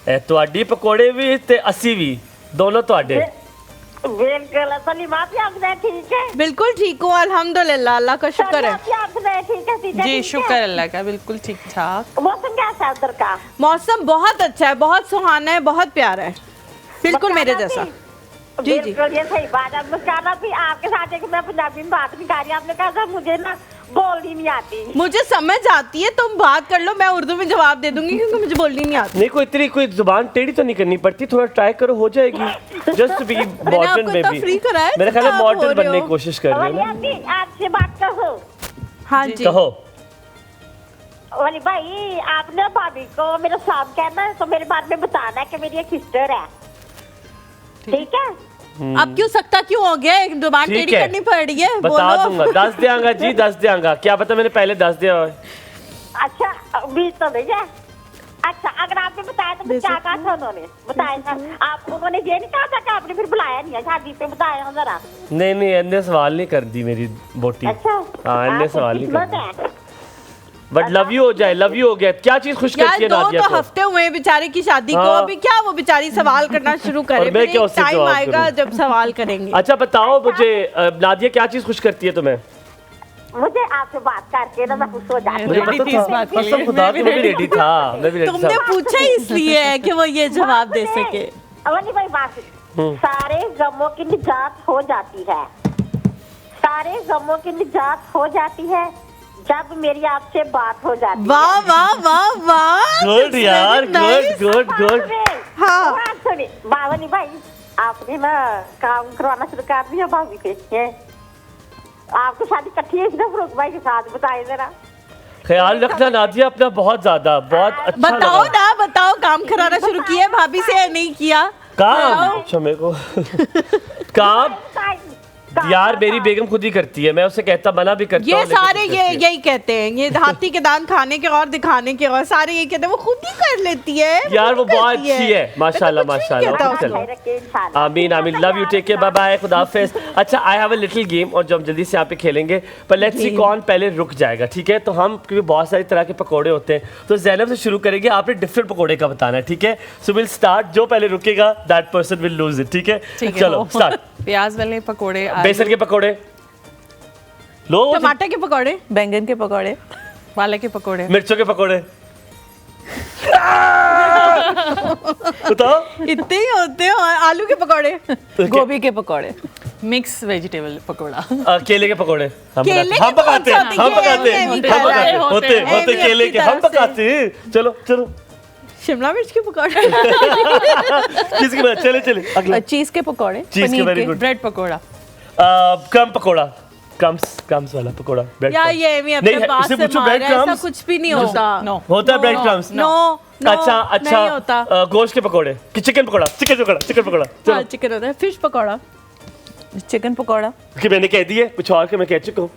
ਇਹ ਤੁਹਾਡੀ ਪਕੌੜੇ ਵੀ ਤੇ ਅਸੀਂ ਵੀ, ਦੋਨੋਂ ਤੁਹਾਡੇ। बिल्कुल सलीमा भी आप ठीक है? बिल्कुल ठीक हूँ अल्हम्दुलिल्लाह, अल्लाह का शुक्र है। ठीक है जी शुक्र अल्लाह का, बिल्कुल ठीक ठाक। मौसम कैसा है उधर का? मौसम बहुत अच्छा है, बहुत सुहाना है, बहुत प्यारा है, बिल्कुल मेरे जैसा। जी जी ये सही बात है। मुस्काना भी आपके साथ है कि मैं पंजाबी में बात नहीं कर रही, आपने कहा था मुझे ना बोलनी नहीं आती। मुझे समझ आती है, तुम बात कर लो, मैं उर्दू में जवाब दे दूंगी क्योंकि मुझे बोलनी नहीं आती। नहीं, कोई जुबान टेढ़ी तो नहीं करनी पड़ती, थोड़ा ट्राई करो, हो जाएगी। जस्ट बी मॉडर्न में भी मेरा ख्याल है मॉडर्न बनने की कोशिश कर रही हो ना। आपसे बात करो। हाँ जी कहो। वाली भाई, आपने भाभी को मेरा सलाम कहना है, तो मेरे बारे में बताना है कि मेरी एक सिस्टर है, ठीक है? अब क्यों सकता क्यों हो गया, एक जुबान टेढ़ी करनी पड़ रही है? बता दूंगा, दस दियांगा जी, 10 दियांगा। क्या पता मैंने पहले 10 दिया हो। अच्छा 20 तो नहीं है। अच्छा अगर आपने बताया तो क्या कहा था उन्होंने? बताया था आप, उन्होंने ये नहीं कहा था कि आपने फिर बुलाया नहीं है शादी पे? बताया जरा। नहीं इन्ने सवाल नहीं कर दी मेरी बोटी। अच्छा हाँ, इन्ने सवाल नहीं कर दी। बट लव यू हो जाए, लव यू हो गया। क्या चीज खुश करती है नादिया को? 2 हफ्ते हुए बेचारे की शादी को, अभी क्या वो बेचारी सवाल करना शुरू करे। मैं क्या उससे टाइम जवाब आएगा करूं? जब सवाल करेंगे। अच्छा बताओ मुझे, नादिया क्या चीज खुश करती है तुम्हें? मुझे आपसे बात करके ना मैं खुश हो जाती हूँ। मुझे पता था, कसम खुदा की मैं भी रेडी था, मैं भी रेडी तुमने था। पूछा इसलिए है कि वो ये जवाब दे सके। अवनी भाई बात, सारे गमों की निजात हो जाती है, सारे गमों की निजात हो जाती है जब मेरी आपसे बात हो जाती है। वाह वाह वाह वाह, गुड यार, गुड। हाँ सुनिए बावनी भाई, आपने ना काम करवाना शुरू कर दिया भाभी पे। आपकी शादी इकट्ठी है फरूक भाई के साथ, बताइए जरा। ख्याल रखना नादिया अपना बहुत ज्यादा, बहुत अच्छा बताओ लगा। ना, बताओ काम कराना शुरू किया है भाभी से या नहीं किया? काम अच्छा मेरे को काम यार मेरी बेगम खुद ही करती है, मैं उसे कहता मना भी करता हूं। ये सारे यही कहते हैं, ये हाथी के दांत खाने के और दिखाने के और सारे यही कहते हैं, वो खुद ही कर लेती है यार, वो बहुत अच्छी है माशाल्लाह माशाल्लाह। आमीन आमीन, love you, take care, bye bye, खुदा हाफिज। अच्छा I have a little game और जो हम जल्दी से यहाँ पे खेलेंगे, पर लेट्स सी कौन पहले रुक जाएगा, ठीक है? तो हम क्योंकि बहुत सारी तरह के पकौड़े होते हैं, तो ज़ैनब से शुरू करेंगे। आपने डिफरेंट पकौड़े का बताना है, ठीक है? सो विल स्टार्ट, जो पहले रुकेगा that person will lose it, ठीक है? चलो स्टार्ट। प्याज वाले पकौड़े, बेसन के पकौड़े, लो टमाटर के पकौड़े, बैंगन के पकौड़े, पालक के पकौड़े, मिर्चों के पकौड़े। बताओ इतने ही होते हैं। और आलू के पकौड़े, गोभी के पकौड़े, मिक्स वेजिटेबल पकौड़ा, केले के पकौड़े। केले हम पकाते हैं, होते हैं, होते केले के, हम पकाते हैं। चलो शिमला मिर्च के पकौड़े। किसकी बात? चले अगला। चीज के पकौड़े, चीज के, वेरी गुड। ब्रेड पकौड़ा, क्रम पकौड़ा, क्रम्स वाला पकौड़ा, ब्रेड यार ये भी अपने पास से मार रहा है, ऐसा कुछ भी नहीं होता। होता है ब्रेड क्रम्स। नो अच्छा गोश्त के पकौड़े, चिकन पकौड़ा। हाँ चिकन होता है। फिश पकौड़ा, चिकन पकौड़ा कि मैंने कह दिए कुछ और के मैं कह चुका हूँ।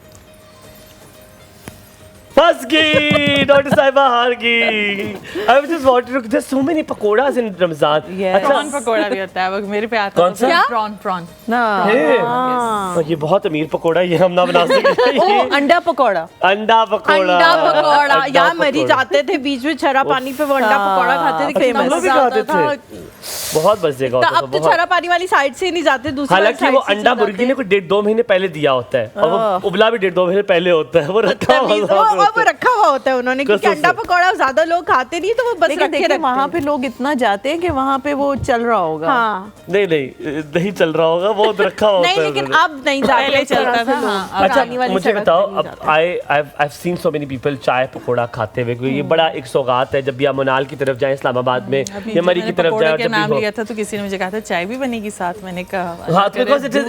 फंस गई, डॉक्टर साहिबा हार गई। I was just wanted to, there's so many pakoras in Ramzan. Prawn pakora भी होता है, वो मेरे पे आता कौन सा? प्रॉन ना, ये बहुत अमीर पकौड़ा, ये हम ना बना सकते। अंडा पकौड़ा, अंडा पकौड़ा यार मरी जाते थे बीच में छरा पानी पे, वो अंडा पकौड़ा खाते थे, फेमस खाते थे, बहुत मजेगा होता था। अब तो छरा पानी वाली साइड से नहीं जाते, दूसरी हालांकि वो अंडा मुर्गी ने कोई 1.5-2 महीने पहले दिया होता है, और वो उबला भी 1.5-2 महीने पहले होता है, वो रखा हुआ और वो रखा हुआ होता है उन्होंने, क्योंकि अंडा पकौड़ा ज्यादा लोग खाते नहीं तो वो बस रखे रखते हैं। वहाँ पे लोग इतना जाते हैं कि वहाँ पे वो चल रहा होगा। हाँ नहीं चल रहा होगा, वो रखा होता है। नहीं लेकिन अब नहीं जाते चलता था। अच्छा मुझे बताओ, अब I've seen so many people चाय पकौड़ा खाते हुए, क्योंकि ये बड़ा एक सौगात है। जब भी आप मनाल की तरफ जाएं, इस्लामाबाद में या मरी की तरफ जाएं, जब नाम लिया था तो किसी ने मुझे कहा था चाय भी बनेगी साथ, मैंने कहा हाँ, because it is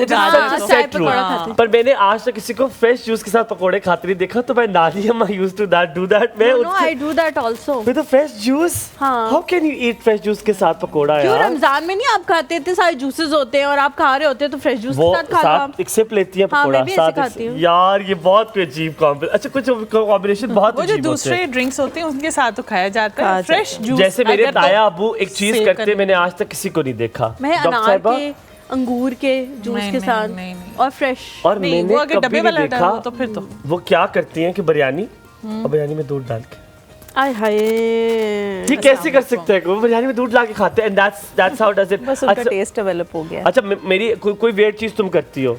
set rule. पर मैंने आज तक किसी को फ्रेश जूस के साथ पकौड़े खाते नहीं देखा, तो मैं नानी अम्मा यूज्ड टू डू दैट। मैं I do that also with a fresh juice। How can you eat fresh juice के साथ पकौड़ा यार? क्यों रमजान में नहीं आप खाते, इतने सारे जूसेस होते हैं और आप खा रहे होते हैं तो फ्रेश जूस के साथ खा लो आप। एक सिप लेती है पकौड़ा साथ। यार ये बहुत अजीब कॉम्बिनेशन। अच्छा कुछ कॉम्बिनेशन बहुत अजीब होते हैं। जो दूसरे ड्रिंक्स होते हैं उनके साथ तो खाया जाता है फ्रेश जूस। जैसे मेरे ताया अबू एक चीज करते मैंने आज तक किसी को नहीं देखा, मैं अनार के अंगूर के जूस के साथ और फ्रेश। और मैंने कभी नहीं देखा तो फिर तो वो क्या करती हैं कि बिरयानी और बिरयानी में दूध डाल के, आय हाय ये कैसे कर सकते हैं? वो बिरयानी में दूध डाल के खाते हैं and that's how does it. बस उनका टेस्ट डेवलप हो गया। अच्छा मेरी कोई वेट चीज तुम करती हो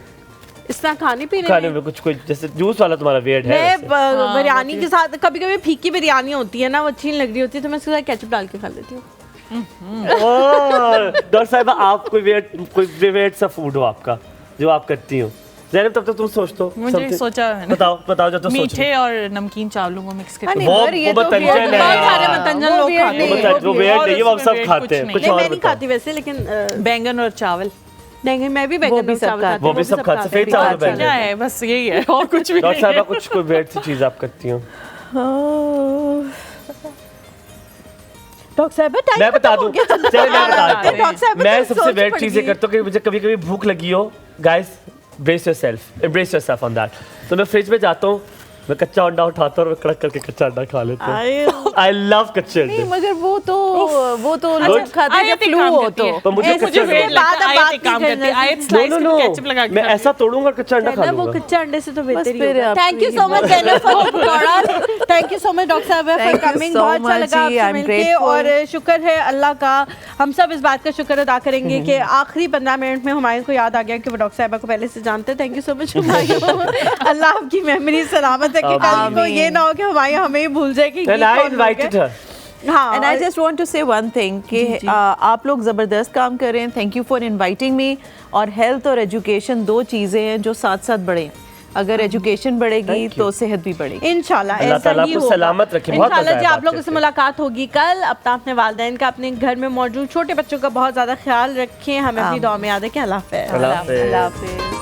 इस तरह खाने में कुछ जैसे जूस वाला तुम्हारा वेट है? मैं बिरयानी के साथ कभी कभी फीकी बिरयानी होती है ना, वो अच्छी नहीं लग रही होती है तो मैं उसके साथ केचप डाल के खा लेती हूँ। डॉक्टर साहिबा आप कोई वेट सा फूड हो आपका जो आप करती हो? ज़ैनब तब तक तुम सोच दो। मुझे सोचा बताओ जब तो मीठे और नमकीन चावलों को मिक्स करके वो मतंजन है, वो वेट नहीं, वो सब खाते हैं। कुछ और मैं नहीं खाती वैसे, लेकिन बैंगन और चावल नहीं, मैं भी बैंगन और चावल खाती हूं। वो भी सब खाते हैं। सफेद चावल बैंगन क्या है, बस यही है और कुछ भी नहीं। डॉक्टर साहिबा कुछ कोई वेट सी चीज आप करती हो? डॉक्टर साहब मैं बता दूं, मैं सबसे वेट चीजें करता हूँ कि मुझे कभी कभी भूख लगी हो। Guys embrace yourself on that। तो मैं फ्रिज में जाता हूँ, मैं कच्चा अंडा उठाता हूँ और कड़क करके कच्चा अंडा खा लेता हूँ। I love कच्चे अंडे। नहीं मगर वो तो लोग खाते हैं फ्लू हो तो मुझे कच्चे मैं ऐसा तोड़ूंगा कच्चा अंडा खा लूंगा। वो कच्चे अंडे से तो बेहतर ही है। Thank you so much thank you so much doctor साहब फॉर कमिंग। बहुत अच्छा लगा आपसे मिलके और शुक्र है अल्लाह का, हम सब इस बात का शुक्र अदा करेंगे कि आखिरी 15 मिनट में हुमायूं को याद आ गया कि वो डॉक्टर साहिबा को पहले से जानते हैं। Thank you so much Humayun. अल्लाह आपकी मेमोरी सलामत है कि कल को ये ना हो कि हुमायूं हमें ही भूल जाए कि And I just want to say one thing कि आप लोग ज़बरदस्त काम कर रहे हैं। Thank you for inviting me. और हेल्थ और एजुकेशन दो चीज़ें हैं जो साथ साथ बढ़े। अगर एजुकेशन बढ़ेगी तो सेहत भी बढ़ेगी इंशाल्लाह। अल्लाह ताला आपको सलामत रखे। इंशाल्लाह जी आप लोगों से मुलाकात होगी कल। अपने वालिदैन का, अपने घर में मौजूद छोटे बच्चों का बहुत ज़्यादा ख्याल रखें। हमें अपनी दुआ में याद है कि अल्लाह हाफ़िज़।